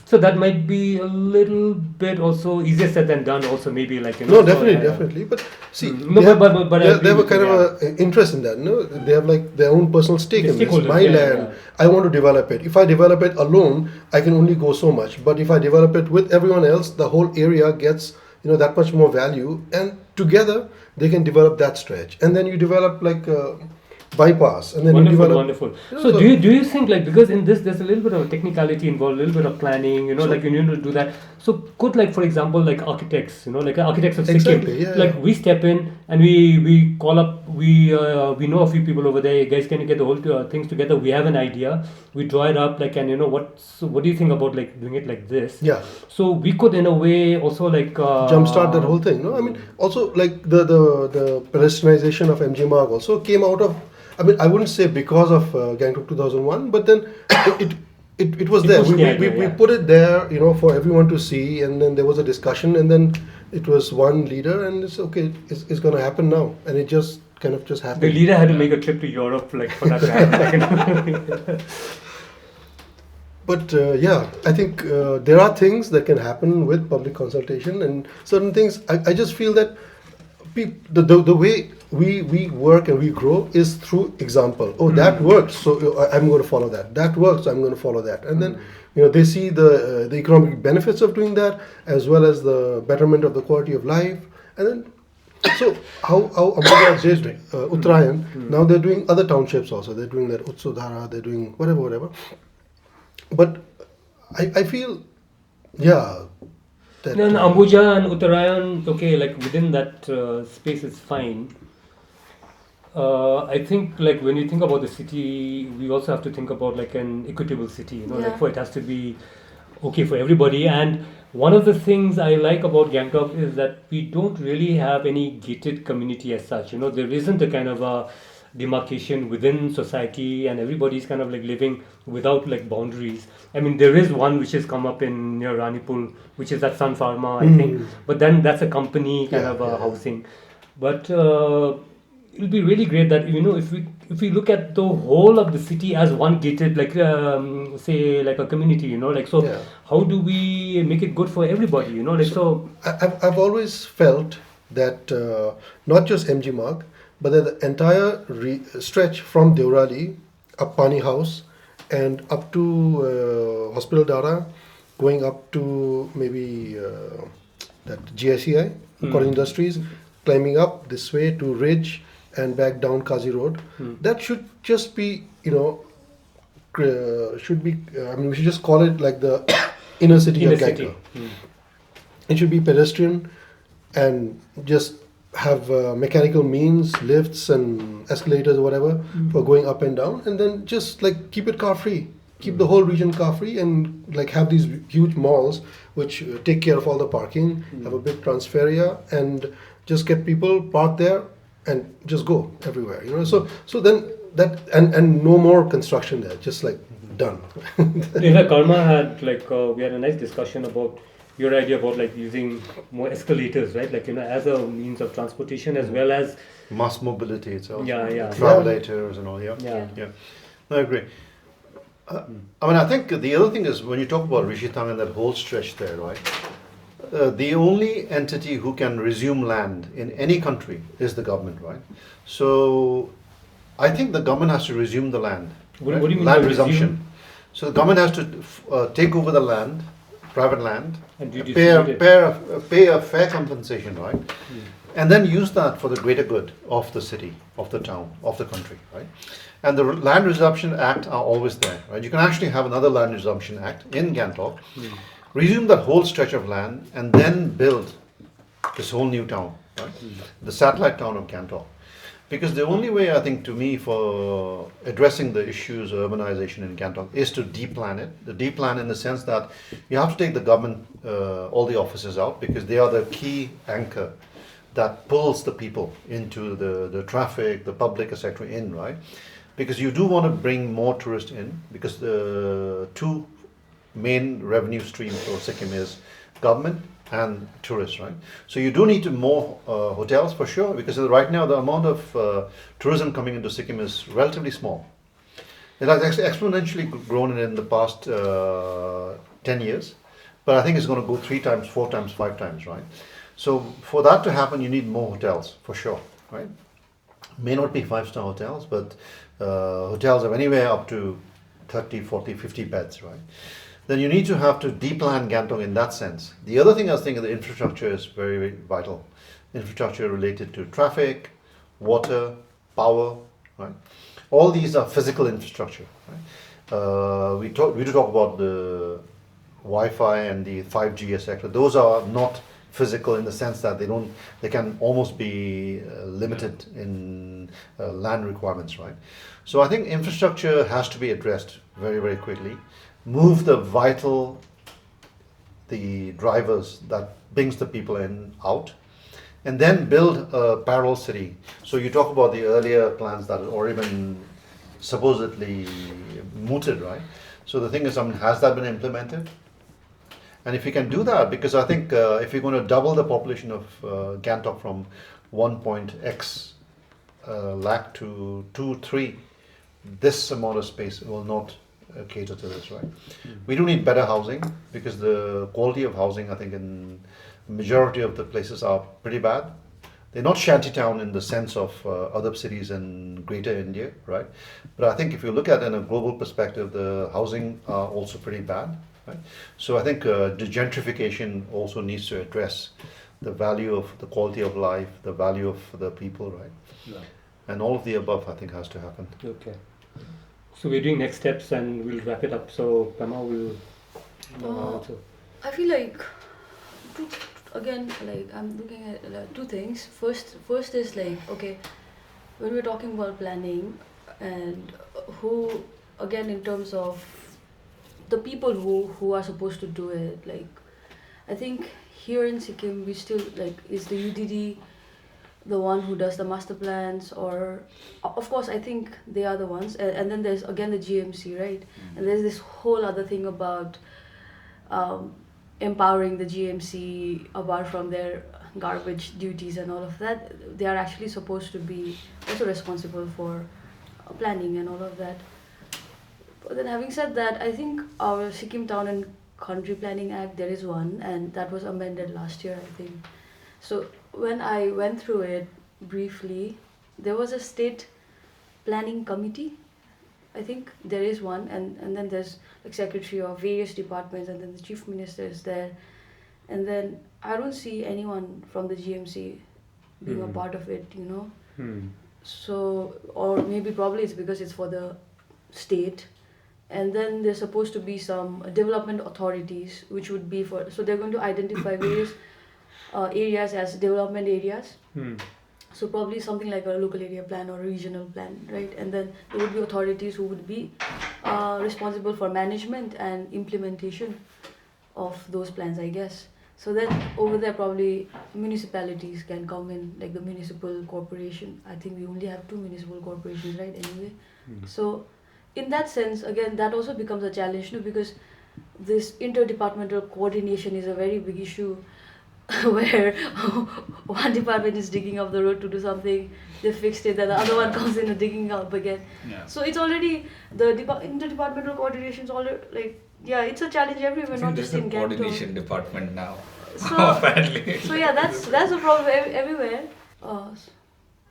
So that might be a little bit also easier said than done. Also maybe like No, definitely. But see, No, they have, but I they have agree a kind with of a interest in that. No, they have like their own personal stake The in this. stakeholders, My yeah, land, yeah. I want to develop it. If I develop it alone, I can only go so much. But if I develop it with everyone else, the whole area gets that much more value, and together they can develop that stretch. And then you develop like a bypass, and then you develop. Wonderful. So do you think, like, because in this there's a little bit of technicality involved, a little bit of planning, like you need to do that. So could, like, for example, like architects, like architects of Sikkim, Exactly, yeah, like yeah. we step in and we call up, we know a few people over there. Guys, can you get the whole things together? We have an idea. We draw it up, like, and what do you think about like doing it like this? Yeah. So we could in a way also like Jumpstart that whole thing. No, I mean, also like the pedestrianization of MG Marg also came out of. I mean, I wouldn't say because of Gangtok 2001, but then it was there. pushed the idea, We yeah. put it there, for everyone to see, and then there was a discussion, and then it was one leader, and it's okay. It's going to happen now, and it just kind of just happened. the leader had to make a trip to Europe, like, for that to happen. But yeah, I think there are things that can happen with public consultation, and certain things. I just feel that the way we work and we grow is through example. Oh, that works, so I'm going to follow that. That works, so I'm going to follow that. And then they see the economic benefits of doing that, as well as the betterment of the quality of life. And then, so how Ambaga did Uttarayan, now they're doing other townships also. They're doing that Utsudhara, they're doing whatever. But I feel, yeah. That, Then Ambuja and Uttarayan, okay, like within that space is fine. I think, like, when you think about the city, we also have to think about like an equitable city, Yeah. like, for it has to be okay for everybody. And one of the things I like about Gangtok is that we don't really have any gated community as such. There isn't a kind of a demarcation within society, and everybody's kind of like living without like boundaries. I mean, there is one which has come up in near Ranipul, which is that Sun Pharma, I think, but then that's a company kind of housing. But it'll be really great that if we look at the whole of the city as one gated, like say like a community, like, so Yeah. how do we make it good for everybody, like, so I've always felt that not just MG Marg, but that the entire stretch from Deorali, up Pani House, and up to Hospital Dara, going up to maybe that GICI, College Industries, climbing up this way to Ridge and back down Kazi Road. That should just be, should be, I mean, we should just call it like the inner city in of the city. Gangtok. it should be pedestrian and just have mechanical means, lifts and escalators or whatever for going up and down, and then just like keep it car free, keep the whole region car free, and like have these huge malls which take care of all the parking, have a big transfer area, and just get people parked there and just go everywhere, you know. So then that, and no more construction there, just like done. In fact, Karma had we had a nice discussion about your idea about like using more escalators, right? Like, you know, as a means of transportation as well as Mass mobility itself. Yeah. Travelators and all, yeah. Yeah. No, I agree. I mean, I think the other thing is when you talk about Rishitang and that whole stretch there, right? The only entity who can resume land in any country is the government, right? So I think the government has to resume the land. What right? do you mean Land by resumption. So the government has to take over the land, private land, And pay redistribute it. pay a fair compensation, right? And then use that for the greater good of the city, of the town, of the country, right? And the Land Resumption Act are always there, right? You can actually have another Land Resumption Act in Gangtok, resume that whole stretch of land, and then build this whole new town, right? The satellite town of Gangtok. Because the only way, I think, to me, for addressing the issues of urbanization in Gangtok is to deplan it. The deplan in the sense that you have to take the government, all the offices out, because they are the key anchor that pulls the people into the traffic, the public, etc. in, right? Because you do want to bring more tourists in, because the two main revenue streams for Sikkim is government and tourists, right? So you do need to more hotels for sure, because right now the amount of tourism coming into Sikkim is relatively small. It has exponentially grown in the past 10 years, but I think it's going to go 3 times, 4 times, 5 times, right? So for that to happen, you need more hotels for sure, right? May not be 5-star hotels, but hotels of anywhere up to 30, 40, 50 beds, right? Then you need to have to deplan Gangtok in that sense. The other thing I was thinking, the infrastructure is very, very vital. Infrastructure related to traffic, water, power, right? All these are physical infrastructure, right? We do talk about the Wi-Fi and the 5G, etc. Those are not physical in the sense that they can almost be limited in land requirements, right? So I think infrastructure has to be addressed very, very quickly. Move the drivers that brings the people in out, and then build a parallel city. So you talk about the earlier plans that had already been supposedly mooted, right? So the thing is, has that been implemented? And if you can do that, because I think if you're going to double the population of Gangtok from 1.x lakh to 2-3, this amount of space will not cater to this, right? We do need better housing, because the quality of housing, I think, in majority of the places are pretty bad. They're not shantytown in the sense of other cities in Greater India, right? But I think if you look at it in a global perspective, the housing are also pretty bad, right? So I think the gentrification also needs to address the value of the quality of life, the value of the people, right? Yeah. And all of the above, I think, has to happen. Okay. So we're doing next steps and we'll wrap it up. So Pema will answer. I feel like, again, like I'm looking at two things. First is like, okay, when we're talking about planning and who, again, in terms of the people who are supposed to do it, like, I think here in Sikkim, we still, like, is the UDD the one who does the master plans, or of course I think they are the ones, and then there's again the GMC, right? And there's this whole other thing about empowering the GMC apart from their garbage duties and all of that. They are actually supposed to be also responsible for planning and all of that. But then having said that, I think our Sikkim Town and Country Planning Act, there is one, and that was amended last year, I think. So when I went through it briefly, there was a state planning committee. I think there is one, and then there's like secretary of various departments, and then the chief minister is there. And then I don't see anyone from the GMC being a part of it, you know. So, or maybe probably it's because it's for the state, and then there's supposed to be some development authorities, which would be for, so they're going to identify various areas as development areas. So probably something like a local area plan or a regional plan, right? And then there would be authorities who would be responsible for management and implementation of those plans, I guess. So then over there probably municipalities can come in, like the municipal corporation. I think we only have 2 municipal corporations, right? Anyway, so in that sense, again, that also becomes a challenge too, because this interdepartmental coordination is a very big issue where one department is digging up the road to do something, they fixed it, then the other one comes in and digging up again. Yeah. So it's already, the interdepartmental coordination is already like, yeah, it's a challenge everywhere, I not think just there's in a Gangtok. coordination department now. So, Apparently. so yeah, that's a problem everywhere.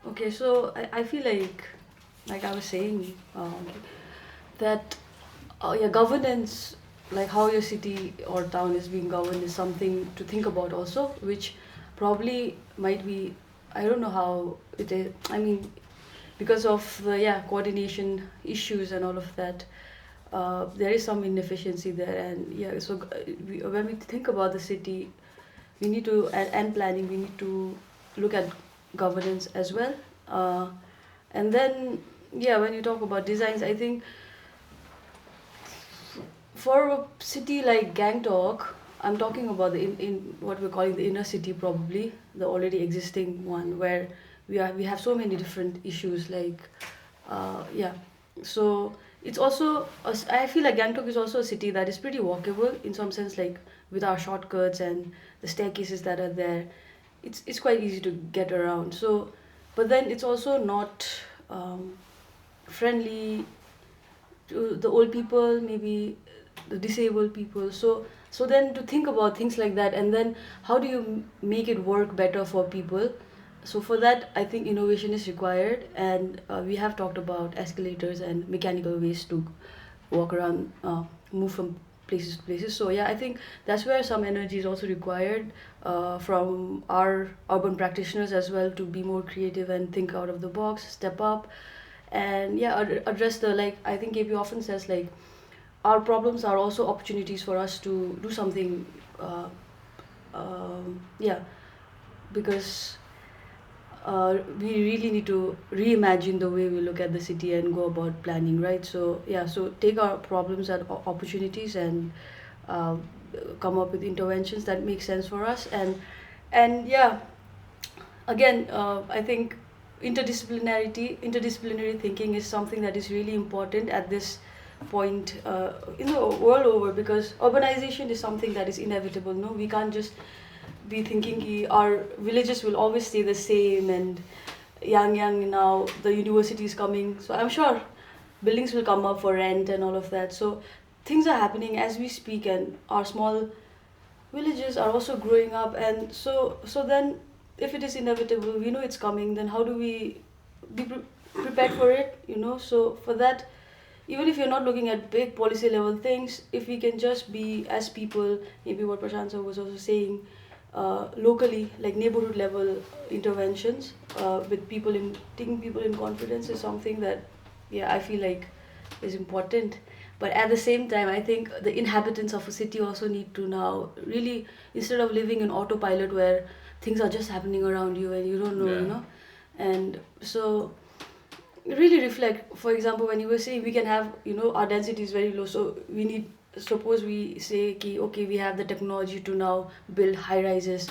Okay, so I feel like I was saying, that yeah, governance, like how your city or town is being governed, is something to think about also, which probably might be, I don't know how it is. I mean, because of the coordination issues and all of that, there is some inefficiency there, and yeah. So when we think about the city, we need to and planning, we need to look at governance as well, and then when you talk about designs, I think for a city like Gangtok, I'm talking about the in what we're calling the inner city, probably the already existing one, where we have so many different issues, like so it's also I feel like Gangtok is also a city that is pretty walkable in some sense, like with our shortcuts and the staircases that are there, it's quite easy to get around. So, but then it's also not friendly to the old people, maybe the disabled people. So then to think about things like that, and then how do you make it work better for people? So for that, I think innovation is required, and we have talked about escalators and mechanical ways to walk around, move from places to places. So yeah, I think that's where some energy is also required from our urban practitioners as well, to be more creative and think out of the box, step up, and address the, like I think KP often says, like our problems are also opportunities for us to do something. Because we really need to reimagine the way we look at the city and go about planning, right? So so take our problems as opportunities, and uh, come up with interventions that make sense for us, and again, I think interdisciplinary thinking is something that is really important at this point in the world over, because urbanization is something that is inevitable. No, we can't just be thinking our villages will always stay the same, and young now the university is coming, so I'm sure buildings will come up for rent and all of that. So things are happening as we speak, and our small villages are also growing up, and so then if it is inevitable, we know it's coming, then how do we be prepared for it, so for that, even if you're not looking at big policy level things, if we can just be as people, maybe what Prashant sir was also saying, locally, like neighborhood level interventions, with taking people in confidence, is something that I feel like is important. But at the same time, I think the inhabitants of a city also need to now really, instead of living in autopilot where things are just happening around you and you don't know, and so really reflect. For example, when you were saying we can have, our density is very low, so we need, suppose we say, okay, we have the technology to now build high rises.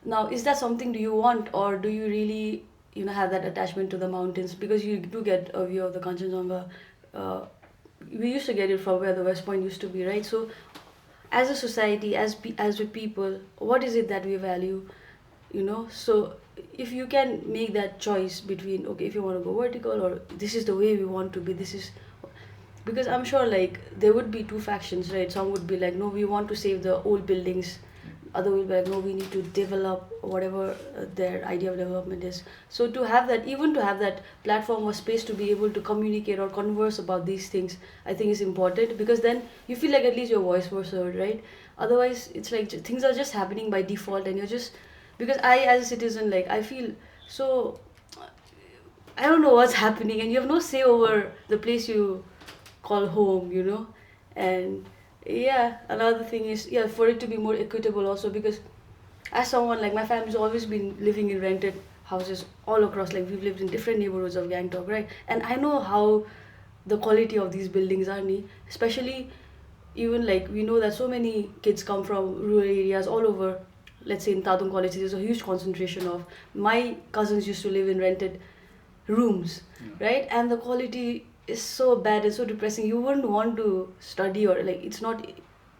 Now, is that something do you want, or do you really, have that attachment to the mountains? Because you do get a view of the Kanchenjunga. We used to get it from where the West Point used to be, right? So, as a society, as with people, what is it that we value? So if you can make that choice between, okay, if you want to go vertical, or this is the way we want to be, this is, because I'm sure like there would be two factions, right? Some would be like, no, we want to save the old buildings. Other will be like, no, we need to develop whatever their idea of development is. So to have that platform or space to be able to communicate or converse about these things, I think is important, because then you feel like at least your voice was heard, right? Otherwise, it's like things are just happening by default, and you're just, because I, as a citizen, like I feel so, I don't know what's happening, and you have no say over the place you call home, you know. And yeah, another thing is, yeah, for it to be more equitable also, because as someone, like, my family's always been living in rented houses all across, like we've lived in different neighborhoods of Gangtok, right? And I know how the quality of these buildings are, especially, even like we know that so many kids come from rural areas all over. Let's say in Tadung College, there's a huge concentration of, my cousins used to live in rented rooms, right? And the quality is so bad and so depressing. You wouldn't want to study, or like it's not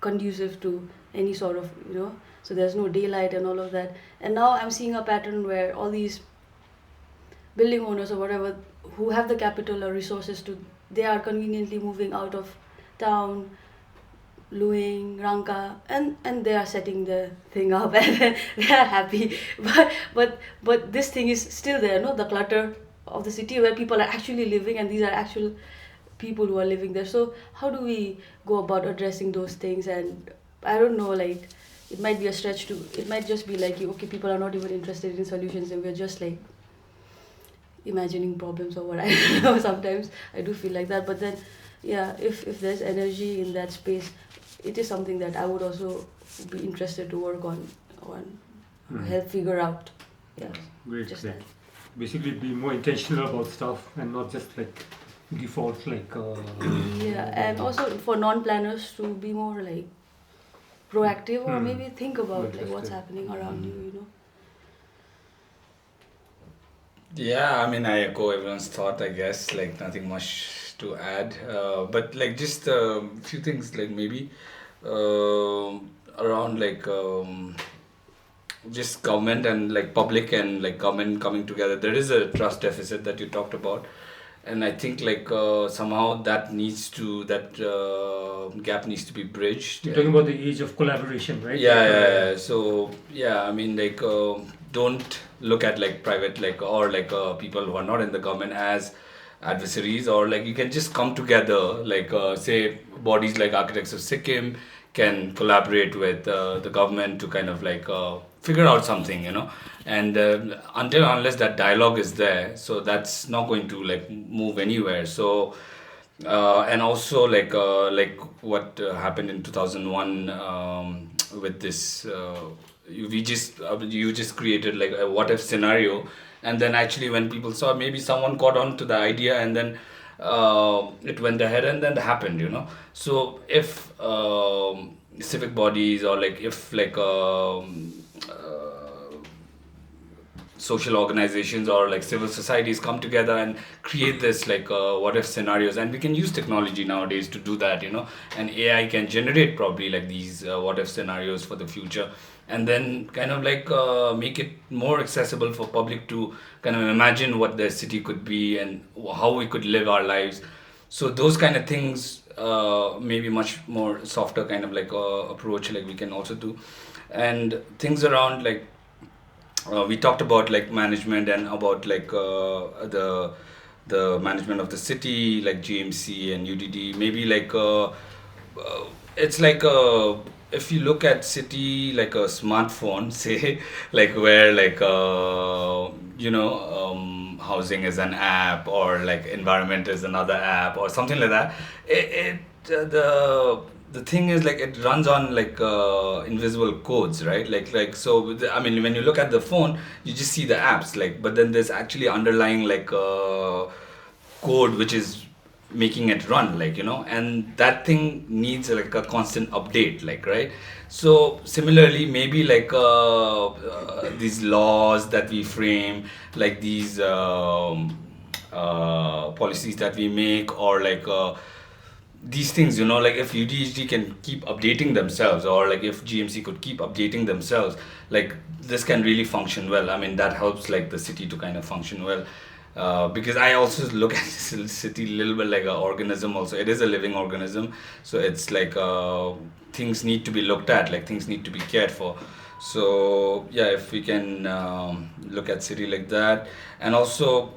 conducive to any sort of, so there's no daylight and all of that. And now I'm seeing a pattern where all these building owners or whatever, who have the capital or resources to, they are conveniently moving out of town, Luing, Rangka, and they are setting the thing up and they are happy. But this thing is still there, no? The clutter of the city where people are actually living, and these are actual people who are living there. So how do we go about addressing those things? And I don't know, like, it might be a stretch to, it might just be like, okay, people are not even interested in solutions and we're just like imagining problems or what. I don't know, sometimes I do feel like that. But then, yeah, if there's energy in that space, it is something that I would also be interested to work on help figure out. Yeah. Great, Just great. that. Basically, be more intentional about stuff and not just like default, like. Yeah, and also for non-planners to be more like proactive, or maybe think about like what's Interesting. happening around you. Yeah, I mean, I echo everyone's thought, I guess, like nothing much to add. But like just a few things, like maybe around like just government and like public and like government coming together. There is a trust deficit that you talked about. And I think like somehow that gap needs to be bridged. You're talking about the age of collaboration, right? Yeah. So yeah, I mean, like, don't look at like private, like, or like people who are not in the government as adversaries, or like you can just come together, like say bodies like Architects of Sikkim can collaborate with the government to kind of like figure out something, and until unless that dialogue is there, so that's not going to like move anywhere. So and also like what happened in 2001 with this you just created like a what if scenario, and then actually when people saw, maybe someone caught on to the idea, and then it went ahead and then happened, so if civic bodies, or like if like social organizations or like civil societies come together and create this like what if scenarios, and we can use technology nowadays to do that, and AI can generate probably like these what if scenarios for the future, and then kind of like make it more accessible for public to kind of imagine what their city could be and how we could live our lives. So those kind of things, maybe much more softer kind of like approach, like we can also do. And things around like we talked about like management and about like the management of the city, like GMC and UDD. Maybe like it's like if you look at city like a smartphone, say, like where like housing is an app, or like environment is another app, or something like that. The thing is like it runs on like invisible codes, right? Like so I mean, when you look at the phone, you just see the apps, like, but then there's actually underlying like code which is making it run, like, and that thing needs like a constant update, like, right? So similarly, maybe like these laws that we frame, like these policies that we make, or like these things, like if UDHD can keep updating themselves, or like if GMC could keep updating themselves, like this can really function well. I mean, that helps like the city to kind of function well. Because I also look at this city a little bit like an organism also. It is a living organism. So it's like things need to be looked at, like things need to be cared for. So yeah, if we can look at city like that, and also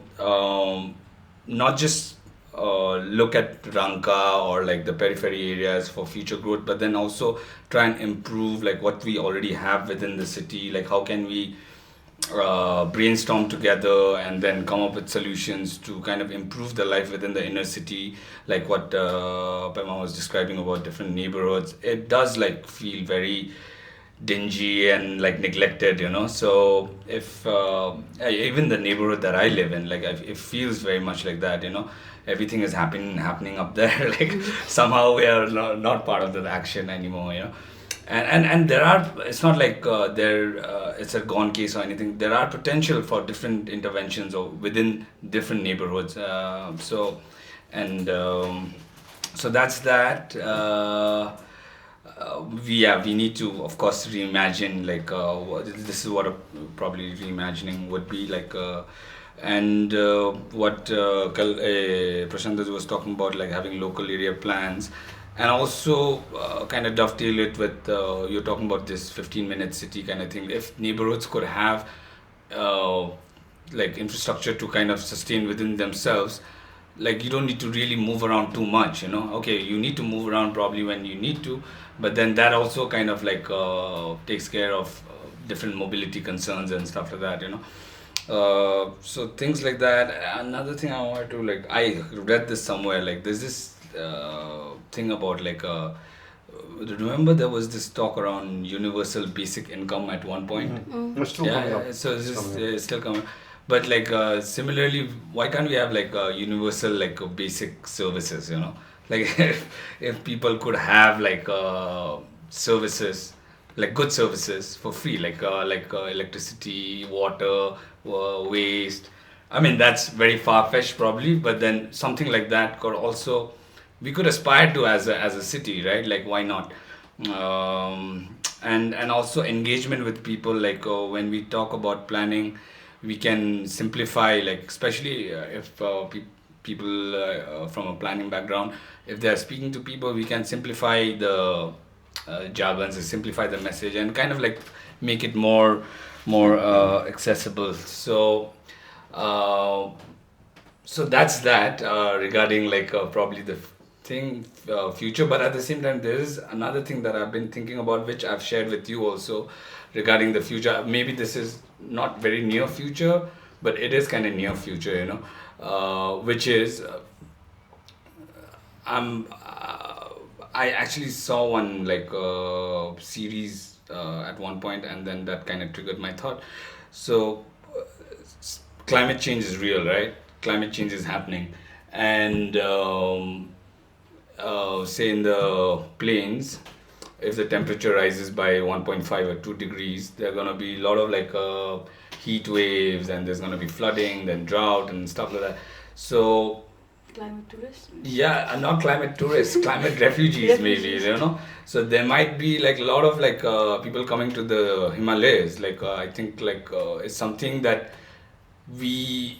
not just look at Ranka or like the periphery areas for future growth, but then also try and improve like what we already have within the city. Like how can we brainstorm together and then come up with solutions to kind of improve the life within the inner city, like what Pema was describing about different neighborhoods. It does like feel very dingy and like neglected, you know. So if even the neighborhood that I live in, like it feels very much like that, you know. Everything is happening up there. Like somehow we are not part of the action anymore, you know. And there are, it's not like it's a gone case or anything. There are potential for different interventions or within different neighborhoods. So that's that. We need to, of course, reimagine, like this is what probably reimagining would be like. And what Prashant was talking about, like having local area plans, and also kind of dovetail it with you're talking about this 15-minute city kind of thing. If neighborhoods could have uh, like infrastructure to kind of sustain within themselves, like you don't need to really move around too much, you know. Okay, you need to move around probably when you need to, but then that also kind of like takes care of different mobility concerns and stuff like that, you know. So things like that. Another thing I wanted to, like, I read this somewhere, like there's this thing about like remember there was this talk around universal basic income at one point. It's still coming up. So It's coming up. it's still coming, but like similarly, why can't we have like universal like basic services, you know? Like if people could have like services, like good services for free, like electricity, water, waste. I mean, that's very far-fetched probably, but then something like that could also, we could aspire to as a city, right? Like why not? And also engagement with people, like when we talk about planning, we can simplify, like especially if people from a planning background, if they are speaking to people, we can simplify the jargons, simplify the message, and kind of like make it more accessible. Uh, so that's that regarding like probably the thing future. But at the same time, there is another thing that I've been thinking about, which I've shared with you also, regarding the future. Maybe this is not very near future, but it is kind of near future, you know, which is I actually saw one like series at one point, and then that kind of triggered my thought. So climate change is real, right? Climate change is happening, and say in the plains, if the temperature rises by 1.5 or 2 degrees, there are gonna be a lot of like heat waves, and there's gonna be flooding, then drought and stuff like that. So Climate tourists. yeah, not climate tourists, climate refugees maybe, you know. So there might be like a lot of like people coming to the Himalayas. Like I think like it's something that we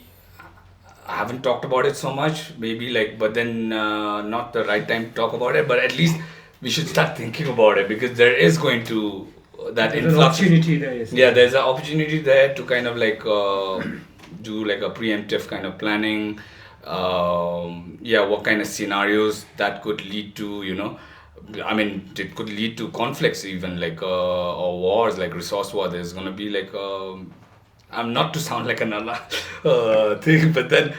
haven't talked about it so much, maybe, like, but then not the right time to talk about it. But at least we should start thinking about it, because there is going to that There's an influx. opportunity there. Yes. Yeah, there's an opportunity there to kind of like do like a preemptive kind of planning. Yeah, what kind of scenarios that could lead to, you know. I mean, it could lead to conflicts even, like or wars, like resource war. There's gonna be like I'm not to sound like another thing, but then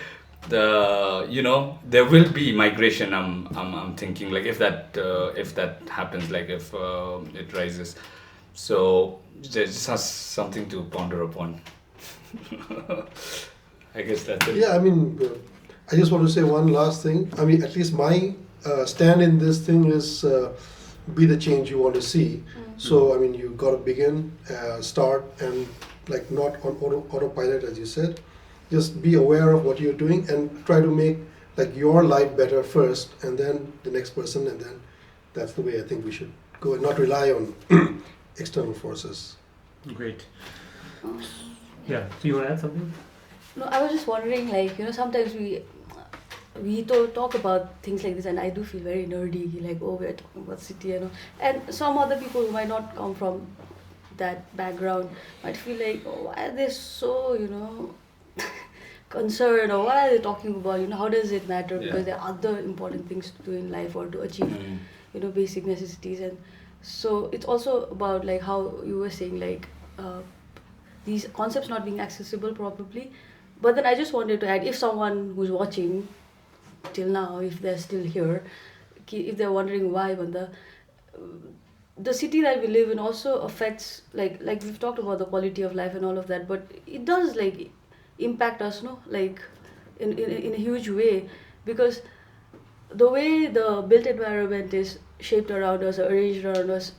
you know, there will be migration. I'm thinking, like if that happens, like if it rises. So there's just something to ponder upon. I guess that's it. Yeah, I mean, I just want to say one last thing. I mean, at least my stand in this thing is be the change you want to see. So, I mean, you got to begin, start, and like not on autopilot, as you said. Just be aware of what you're doing and try to make like your life better first, and then the next person, and then that's the way I think we should go, and not rely on external forces. Great. Yeah. So you want to add something? No, I was just wondering, like, you know, sometimes we talk about things like this, and I do feel very nerdy, like, oh, we're talking about city, you know, and some other people who might not come from that background might feel like, oh, why are they so, you know, concerned, or what are they talking about, you know, how does it matter, Yeah. because there are other important things to do in life or to achieve, you know, basic necessities. And so it's also about like how you were saying, like these concepts not being accessible probably. But then I just wanted to add, if someone who's watching till now, if they're still here, if they're wondering why, the city that we live in also affects, like we've talked about the quality of life and all of that, but it does like impact us, no, like in a huge way, because the way the built environment is shaped around us or arranged around us,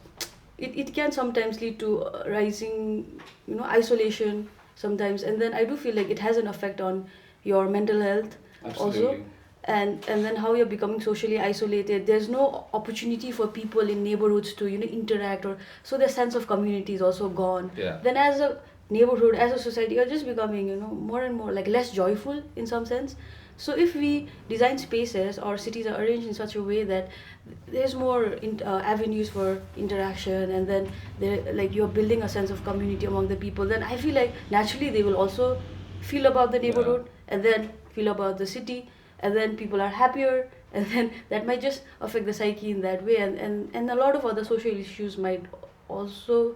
it can sometimes lead to rising, isolation sometimes. And then I do feel like it has an effect on your mental health also. Absolutely. And then how you're becoming socially isolated. There's no opportunity for people in neighborhoods to interact, or so their sense of community is also gone. Yeah. Then as a neighborhood, as a society, you're just becoming more and more like less joyful in some sense. So if we design spaces or cities are arranged in such a way that there's more avenues for interaction, and then like you're building a sense of community among the people, then I feel like naturally they will also feel about the neighborhood, and then feel about the city, and then people are happier, and then that might just affect the psyche in that way, and a lot of other social issues might also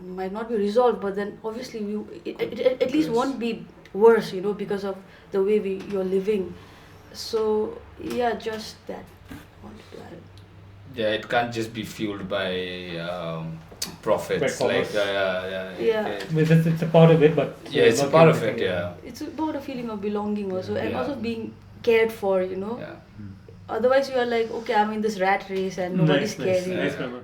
might not be resolved, but then obviously it at least won't be worse, because of the way you're living. So yeah, just that. Wanted to add. Yeah, it can't just be fueled by profits. By Like commerce. Yeah. It's a part of it, but Yeah, it's a not part of everything, it. Yeah. It's about a feeling of belonging also, and Yeah. also being cared for. Yeah. Otherwise you are like, okay, I'm in this rat race and nobody's Nice, caring. nice, Prema.